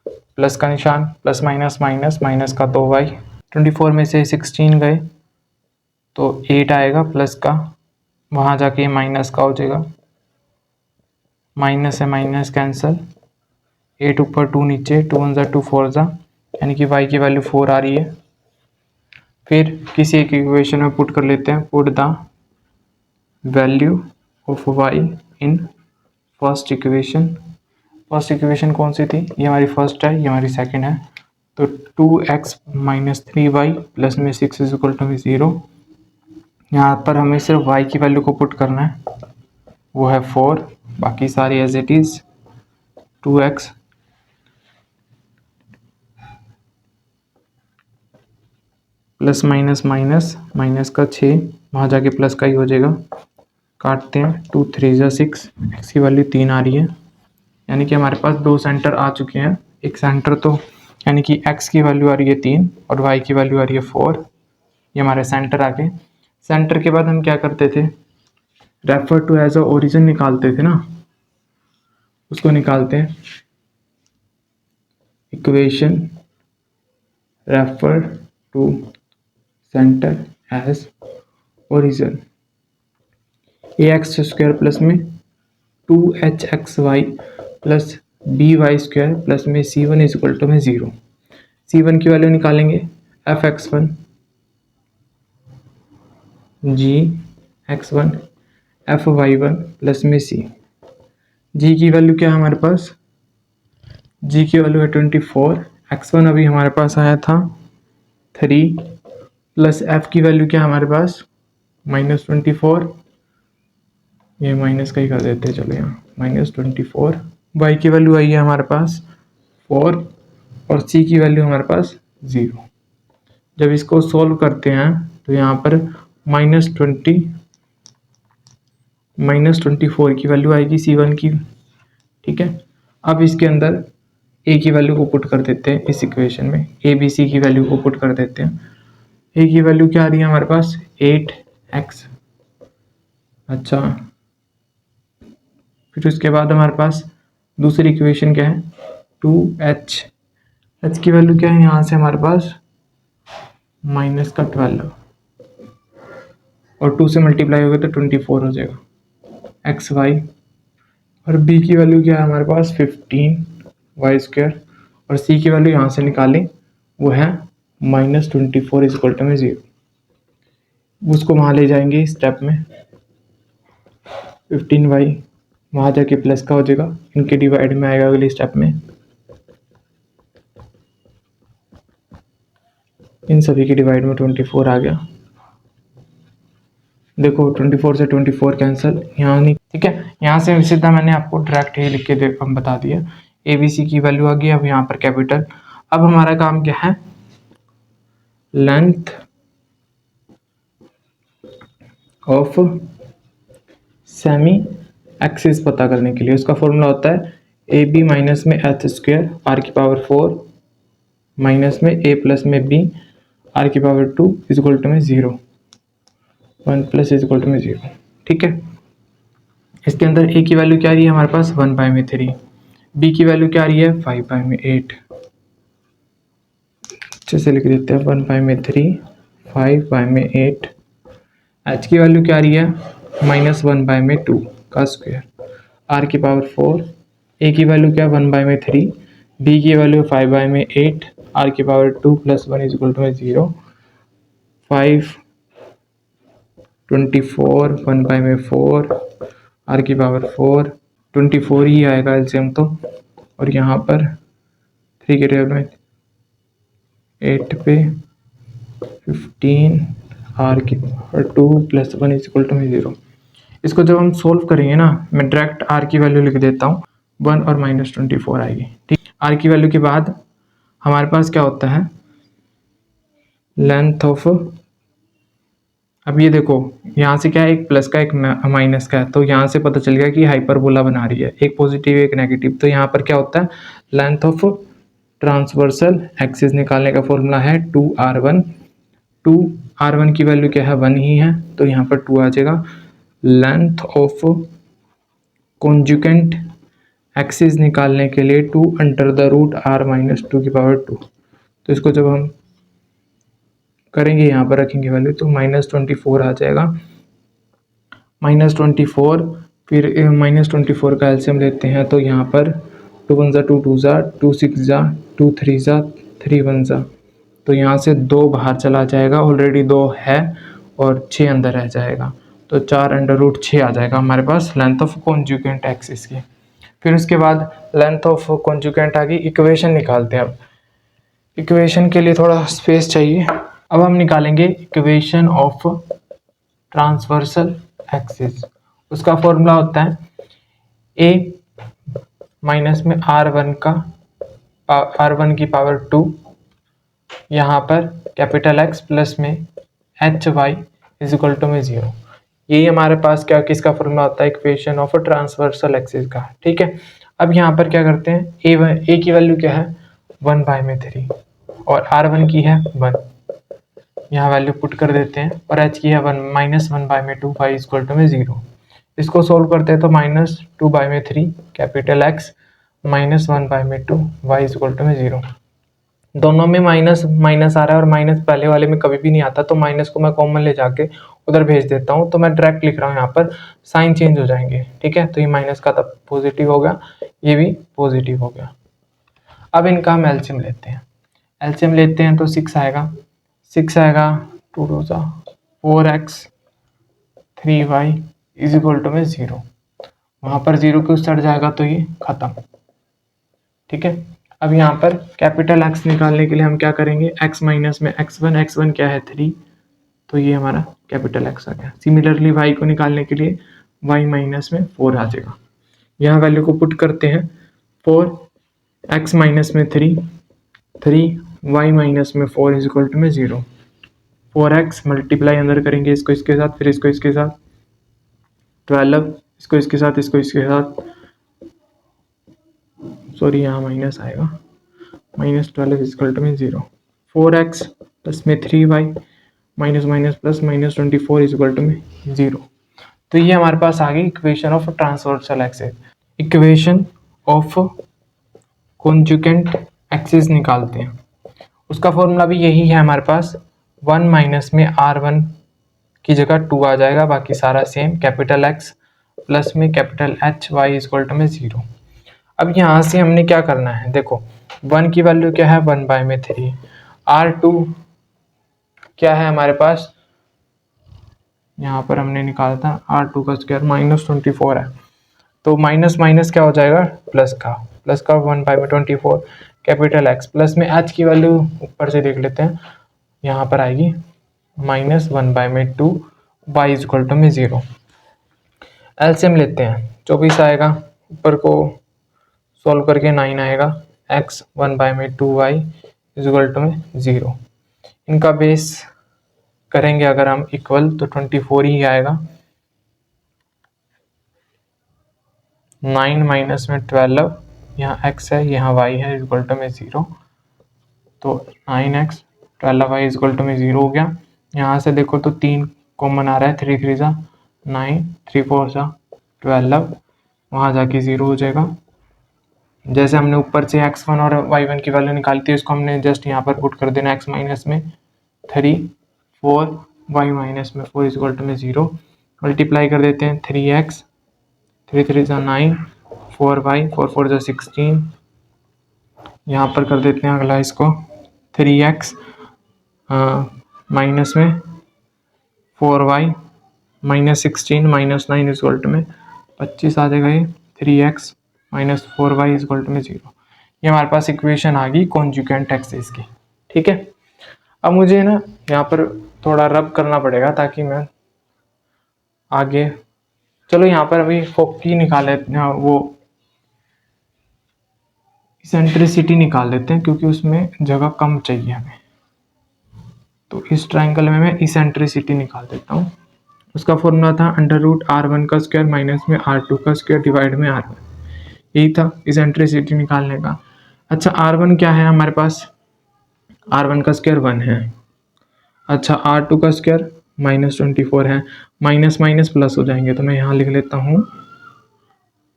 Speaker 1: plus का निशान, प्लस माइनस माइनस, माइनस का 2y, 24 में से 16 गए तो 8 आएगा प्लस का, वहाँ जाके माइनस का हो जाएगा, माइनस है माइनस कैंसल, 8 ऊपर 2 नीचे, 2 1 2 4 यानी कि y की वैल्यू 4 आ रही है। फिर किसी एक इक्वेशन में पुट कर लेते हैं, put the value of y in first equation. First equation कौन सी थी? ये हमारी फर्स्ट है, ये हमारी सेकंड है। तो 2x माइनस 3y प्लस में 6 इज इक्वल टू 0। यहाँ पर हमें सिर्फ y की वैल्यू को पुट करना है, वो है 4, बाकी सारी as it is 2x plus minus minus, minus का 6, वहाँ जाके प्लस का ही हो जाएगा। काटते हैं, 2 3 जा 6, x की वैल्यू 3 आ रही है, यानी कि हमारे पास दो सेंटर आ चुके हैं। एक सेंटर तो यानी कि x की वैल्यू आ रही है 3 और y की वैल्यू आ रही है 4, ये हमारे सेंटर आ गए। सेंटर के बाद हम क्या करते थे? Refer to as a origin निकालते थे ना, उसको निकालते हैं, equation refer to centre as origin, ax square plus में 2hxy plus by square plus में c1 इज इक्वल टू में 0। c1 की वैल्यू निकालेंगे, fx1 gx1 fy1 प्लस में c। g की वैल्यू क्या है हमारे पास? g की वैल्यू है 24, x1 अभी हमारे पास आया था 3, प्लस f की वैल्यू क्या है हमारे पास? -24, ये माइनस का ही कर देते हैं, चलो यहाँ -24। y की वैल्यू आई है हमारे पास 4 और c की वैल्यू हमारे पास 0। जब इसको सॉल्व करते हैं तो यहाँ पर -24 की वैल्यू आएगी c1 की, ठीक है। अब इसके अंदर a की वैल्यू को पुट कर देते हैं, इस इक्वेशन में a b c की वैल्यू को पुट कर देते हैं। a की वैल्यू क्या आ रही है हमारे पास? 8x, अच्छा। फिर उसके बाद हमारे पास दूसरी इक्वेशन क्या है? 2h, h की वैल्यू क्या है यहाँ से हमारे पास? माइनस का 12 और 2 से मल्टीप्लाई होगा तो 24 हो जाएगा, एक्स वाई। और b की वैल्यू क्या है हमारे पास? 15 वाई स्क्वायर, और c की वैल्यू यहाँ से निकालें, वो है -24 इज इक्वल टू में 0। उसको वहाँ ले जाएंगे स्टेप में, 15y वहाँ जाके प्लस का हो जाएगा, इनके डिवाइड में आएगा अगले स्टेप में, इन सभी के डिवाइड में 24 आ गया। देखो 24 से 24 कैंसिल, यहाँ नहीं, ठीक है। यहाँ से सीधा मैंने आपको डायरेक्ट ही लिख के बता दिया, ए बी सी की वैल्यू आ गई। अब यहाँ पर कैपिटल, अब हमारा काम क्या है? लेंथ ऑफ सेमी एक्सिस पता करने के लिए उसका फॉर्मूला होता है ए बी माइनस में एच स्क्वायर आर की पावर 4 माइनस में ए प्लस में बी आर की पावर 2 इज इक्वल टू में 0, 1 प्लस इज इक्वल टू में 0, ठीक है। इसके अंदर ए की वैल्यू क्या आ रही है हमारे पास? 1/3, बी की वैल्यू क्या आ रही है? 5/8, अच्छे से लिख देते हैं, 1/3 5/8। एच की वैल्यू क्या आ रही है? -1/2 का स्क्वायर, आर की पावर 4, ए की वैल्यू क्या? 1/3, बी की वैल्यू 5/8, आर की power 2 plus 1 is equal to में 0, 5 24 1/4, आर की पावर 4, 24 ही आएगा एलसीएम तो, और यहाँ पर 3 के टेबल में 8 पे 15 आर की power 2 plus 1 is equal to में 0। इसको जब हम सोल्व करेंगे ना, मैं डायरेक्ट आर की वैल्यू लिख देता हूँ, 1 और -24 आएगी, ठीक। आर की वैल्यू के बाद हमारे पास क्या होता है? लेंथ ऑफ अब ये देखो यहाँ से क्या है, एक प्लस का एक माइनस का है, तो यहाँ से पता चल गया कि हाइपरबोला बना रही है, एक पॉजिटिव एक नेगेटिव। तो यहाँ पर क्या होता है, लेंथ ऑफ ट्रांसवर्सल एक्सिस निकालने का फॉर्मूला है 2r1। 2r1 की वैल्यू क्या है, 1 ही है, तो यहाँ पर 2 आ जाएगा। लेंथ ऑफ कॉन्जुगेंट एक्सिस निकालने के लिए 2 under the root r minus 2 की पावर 2। तो इसको जब हम करेंगे, यहाँ पर रखेंगे वैल्यू, तो -24 आ जाएगा। -24, फिर -24 का एलसीएम लेते हैं, तो यहाँ पर 2 1 ज़ा 2 2 ज़ा 2 6 ज़ा 2 3 ज़ा 3 1 ज़ा, तो यहाँ से 2 बाहर चला जाएगा, ऑलरेडी 2 है, और 6 अंदर रह जाएगा, तो 4 अंडर रूट 6 आ जाएगा हमारे पास लेंथ ऑफ कॉन्जुगेंट एक्सिस की। फिर उसके बाद लेंथ ऑफ कॉन्जुगेंट आ गई, इक्वेशन निकालते हैं। अब इक्वेशन के लिए थोड़ा स्पेस चाहिए। अब हम निकालेंगे इक्वेशन ऑफ ट्रांसवर्सल एक्सिस। उसका फॉर्मूला होता है a माइनस में r1 की पावर 2, यहाँ पर कैपिटल X प्लस में hy इज इक्वल टू में 0। यही हमारे पास क्या किसका फॉर्मूला होता है, इक्वेशन ऑफ ट्रांसवर्सल एक्सिस का। ठीक है, अब यहाँ पर क्या करते हैं, a की वैल्यू क्या है 1/3 और r1 की है 1, यहाँ वैल्यू पुट कर देते हैं, और h की है 1 -1/2 y इज इक्वल टू में 0। इसको सोल्व करते हैं तो -2/3 capital X -1/2 y is equal to में 0। दोनों में माइनस माइनस आ रहा है, और माइनस पहले वाले में कभी भी नहीं आता, तो माइनस को मैं कॉमन ले जाके उधर भेज देता हूँ, तो मैं डायरेक्ट लिख रहा हूँ, यहाँ पर साइन चेंज हो जाएंगे। ठीक है, तो ये माइनस का तब पॉजिटिव हो गया, ये भी पॉजिटिव हो गया। अब इनका हम एलसीएम लेते हैं। एलसीएम लेते हैं तो 6 आएगा, 6 आएगा, 2 2 ज़ा 4x 3y is equal to में 0। वहाँ पर 0 के उस साइड जाएगा तो ये खत्म। ठीक है, अब यहाँ पर कैपिटल X निकालने के लिए हम क्या करेंगे, x माइनस में x1 क्या है 3, तो ये हमारा कैपिटल X आ गया। सिमिलरली y को निकालने के लिए y माइनस में 4 आ जाएगा। यहाँ वैल्यू को पुट करते हैं, 4 x माइनस में 3 y माइनस में 4 इज इक्वल टू में 0। 4x मल्टीप्लाई अंदर करेंगे इसको इसके साथ, फिर इसको इसके साथ, 12 इसको इसके साथ, इसको इसके साथ, सॉरी यहाँ माइनस आएगा, -12 इज इक्वल टू में 0। 4x प्लस में 3y minus minus plus -24 is equal to में 0। तो ये हमारे पास आ गई equation of transversal axis. Equation of conjugate axis निकालते हैं। उसका फॉर्मूला भी यही है हमारे पास, 1 माइनस में r1 की जगह 2 आ जाएगा, बाकी सारा सेम, कैपिटल X प्लस में capital H y is equal to में 0। अब यहाँ से हमने क्या करना है, देखो 1 की वैल्यू क्या है 1/3, r2 क्या है हमारे पास, यहाँ पर हमने निकाला था r2 का स्क्वायर -24 है, तो माइनस माइनस क्या हो जाएगा प्लस का 1/24 कैपिटल X प्लस में h की वैल्यू ऊपर से देख लेते हैं, यहाँ पर आएगी -1/2 y इज इक्वल टू में 0। एलसीएम लेते हैं, 24 आएगा, ऊपर को सॉल्व करके 9 आएगा, x 1/2 y is equal to में 0। इनका बेस करेंगे अगर हम इक्वल, तो 24 ही आएगा, 9 माइनस में 12, यहाँ x है यहाँ y है इज इक्वल टू में 0, तो 9x 12y is equal to में 0 हो गया। यहाँ से देखो तो 3 कॉमन आ रहा है, 3 3 ज़ा 9, 3 4 ज़ा 12, वहाँ जाके 0 हो जाएगा। जैसे हमने ऊपर से x1 और y1 की वैल्यू निकाली थी, उसको हमने जस्ट यहाँ पर पुट कर देना, x माइनस में 3 4 y माइनस में 4 इज इक्वल टू में 0, मल्टीप्लाई कर देते हैं, 3x 3 3 ज़ा 9, 4y 4 4 ज़ा 16, यहाँ पर कर देते हैं अगला इसको 3x माइनस में 4y minus 16 minus 9 is equal to में 25 आ जाएगा, ये 3x minus 4y is equal to में 0। ये हमारे पास इक्वेशन आ गई कॉन्जुगेंट एक्सिस की। ठीक है, अब मुझे ना यहाँ पर थोड़ा रब करना पड़ेगा ताकि मैं आगे, चलो यहाँ पर अभी फोकी निकाल लेते हैं, वो सेंट्रिसिटी निकाल लेते हैं क्योंकि उसमें जगह कम चाहिए हमें। तो इस ट्रायंगल में मैं इसेंट्रिसिटी निकाल देता हूँ। उसका फॉर्मूला था √R1 का स्क्वायर माइनस में R2 का स्क्वायर डिवाइड में R1। यही था इसेंट्रिसिटी निकालने का। अच्छा, R1 क्या है हमारे पास? R1 का स्क्वायर 1 है। अच्छा, R2 का स्क्वायर -24 है। माइनस माइनस प्लस हो जाएंगे, तो मैं यहाँ लिख लेता हूँ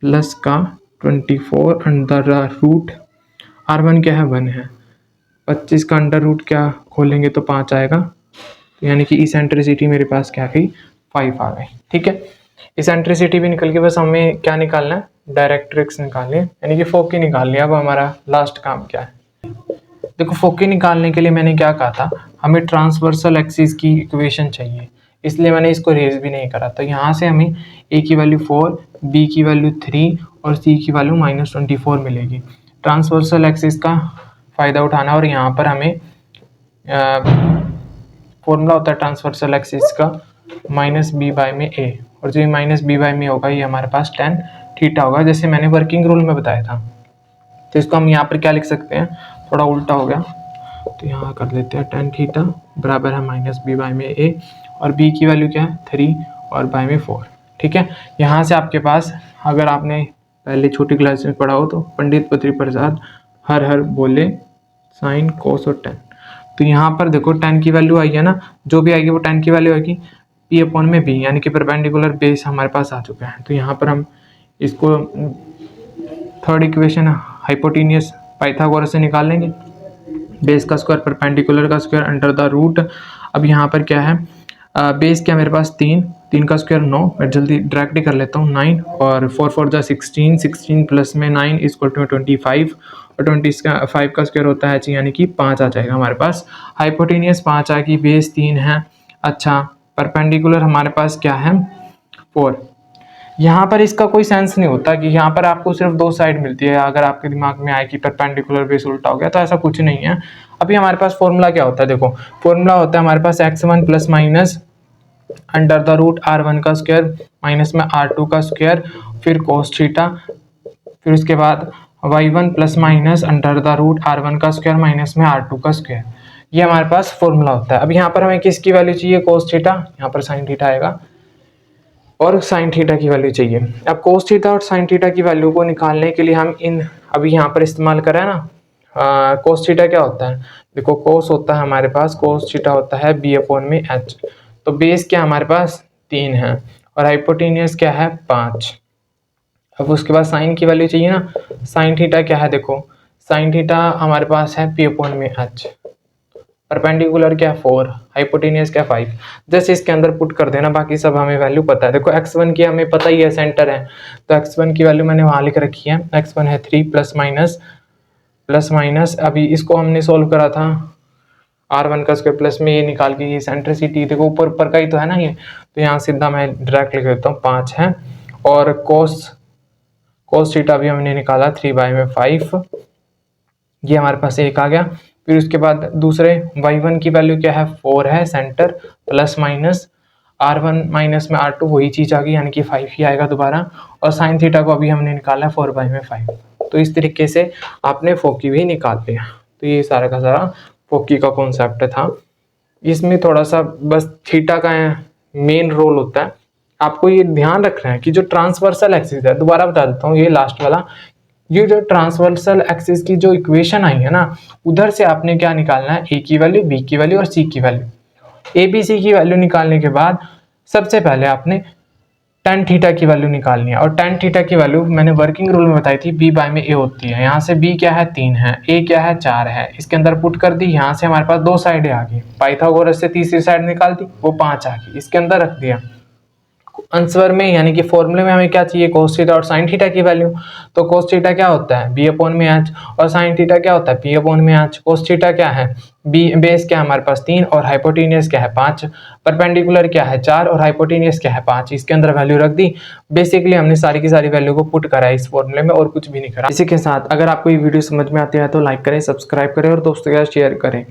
Speaker 1: प्लस का 24 अंडर रूट R1 क्या है? 1 है। 25 का अंडर रूट क्या खोलेंगे तो 5 आएगा, तो यानी कि इसेंट्रिसिटी मेरे पास क्या गई? 5 आ गई। ठीक है, इसेंट्रिसिटी भी निकल के बस हमें क्या निकालना है? डायरेक्ट्रिक्स निकालनी है, यानी कि फोकी निकालनी है। अब हमारा लास्ट काम क्या है? देखो, फोकी निकालने के लिए मैंने क्या कहा था, हमें ट्रांसवर्सल एक्सिस की इक्वेशन चाहिए, इसलिए मैंने इसको रेज भी नहीं करा। तो यहाँ से हमें ए की वैल्यू 4, बी की वैल्यू 3 और सी की वैल्यू -24 मिलेगी। ट्रांसवर्सल एक्सिस का फ़ायदा उठाना, और यहाँ पर हमें फॉर्मूला होता है ट्रांसवर्सल एक्सिस का -b/a, और जो -b/a होगा ये हमारे पास tan थीटा होगा, जैसे मैंने वर्किंग रूल में बताया था। तो इसको हम यहाँ पर क्या लिख सकते हैं? थोड़ा उल्टा हो गया, तो यहाँ कर लेते हैं tan थीटा बराबर है -b/a, और b की वैल्यू क्या है? 3 और बाय में 4। ठीक है, यहाँ से आपके पास, अगर आपने पहले छोटी क्लास में पढ़ा हो तो पंडित पत्री प्रसाद हर हर बोले साइन कोस और tan। तो यहाँ पर देखो tan की वैल्यू आई है ना, जो भी आएगी वो tan की वैल्यू आएगी P/b, यानी कि परपेंडिकुलर बेस हमारे पास आ चुका है। तो यहाँ पर हम इसको थर्ड इक्वेशन हाइपोटेनियस पाइथागोरस से निकाल लेंगे। बेस का स्क्वायर परपेंडिकुलर का स्क्वायर अंडर द रूट। अब यहाँ पर क्या है? बेस क्या मेरे पास? 3 का स्क्वायर 9, मैं जल्दी डायरेक्टली कर लेता हूँ 9, और 4 4 जा 16, 16 प्लस में 9 इक्वल टू 25, और 25 का स्क्वायर होता है यानी कि 5 आ जाएगा हमारे पास। हाइपोटेनियस 5 आ गई, बेस 3 है। अच्छा, परपेंडिकुलर हमारे पास क्या है? 4। यहाँ पर इसका कोई सेंस नहीं होता कि यहाँ पर आपको सिर्फ 2 साइड मिलती है। अगर आपके दिमाग में आए कि परपेंडिकुलर बेस उल्टा हो गया, तो ऐसा कुछ नहीं है। अभी हमारे पास फॉर्मूला क्या होता है? देखो, फॉर्मूला होता है हमारे पास x1 plus minus under the root R1 का स्क्वायर माइनस में R2 का स्क्वायर, फिर कोस थीटा, फिर उसके बाद y1 plus minus under the root R1 का स्क्वायर माइनस में R2 का स्क्वायर। ये हमारे पास फॉर्मूला होता है। अब यहाँ पर हमें किसकी वैल्यू चाहिए? कोस थीटा, यहाँ पर साइन थीटा आएगा, और साइन थीटा की वैल्यू चाहिए। अब कोस थीटा और साइन थीटा की वैल्यू को निकालने के लिए हम इन अभी यहाँ पर इस्तेमाल करें ना, कोस थीटा क्या होता है? देखो, कोस होता है हमारे पास, कोस थीटा होता है b/h। तो बेस क्या हमारे पास? 3 है, और हाइपोटेनियस क्या है? 5। अब उसके बाद साइन की वैल्यू चाहिए ना। साइन थीटा क्या है? देखो, साइन थीटा हमारे पास है p/h। परपेंडिकुलर क्या? 4, हाइपोटेनियस क्या? 5। जैसे इसके अंदर पुट कर देना, बाकी सब हमें वैल्यू पता है। देखो, x1 की हमें पता ही है, सेंटर है, तो x1 की वैल्यू मैंने वहाँ लिख रखी है। x1 है 3 प्लस माइनस अभी इसको हमने सोल्व करा था R1 का स्क्वायर प्लस में ये निकाल के, ये सेंट्रिसिटी देखो ऊपर का ही तो है ना ये, तो यहाँ सीधा मैं डायरेक्ट लिख देता हूँ 5 है। और कोस थीटा भी हमने निकाला 3/5, ये हमारे पास 1 आ गया। फिर उसके बाद दूसरे y1 की वैल्यू क्या है? 4 है, centre plus minus R1 minus में R2 वही चीज़ आ गई, यानी कि 5 ही आएगा दोबारा। और साइन थीटा को अभी हमने निकाला 4/5। तो इस तरीके से आपने फोकी भी निकाल लिया। तो ये सारा का सारा फोकी का कॉन्सेप्ट था। इसमें थोड़ा सा बस थीटा का मेन रोल होता है। आपको ये ध्यान रखना है कि जो ट्रांसवर्सल एक्सिस है, दोबारा बता देता हूँ, ये लास्ट वाला, ये जो ट्रांसवर्सल एक्सिस की जो इक्वेशन आई है ना, उधर से आपने क्या निकालना है? ए की वैल्यू, बी की वैल्यू और सी की वैल्यू। ए बी सी की वैल्यू निकालने के बाद सबसे पहले आपने tan थीटा की वैल्यू निकालनी है, और tan थीटा की वैल्यू मैंने वर्किंग रूल में बताई थी, b/a होती है। यहाँ से b क्या है? 3 है, a क्या है? 4 है, इसके अंदर पुट कर दी। यहाँ से हमारे पास 2 साइडें आ गई, पाइथागोरस से तीसरी साइड निकाल दी, वो 5 आ गई, इसके अंदर रख दिया। आंसर में यानी कि फॉर्मूले में हमें क्या चाहिए? कोस थीटा और साइन थीटा की वैल्यू। तो कोस थीटा क्या होता है? b/h, और साइन थीटा क्या होता है? p/h। कोस थीटा क्या है? बेस क्या है हमारे पास? 3, और हाइपोटेनियस क्या है? 5। परपेंडिकुलर क्या है? 4, और हाइपोटेनियस क्या है? 5। इसके अंदर वैल्यू रख दी। बेसिकली हमने सारी की सारी वैल्यू को पुट करा है इस फॉर्मूले में, और कुछ भी नहीं करा। इसी के साथ अगर आपको ये वीडियो समझ में आती है तो लाइक करें, सब्सक्राइब करें और दोस्तों के साथ शेयर करें।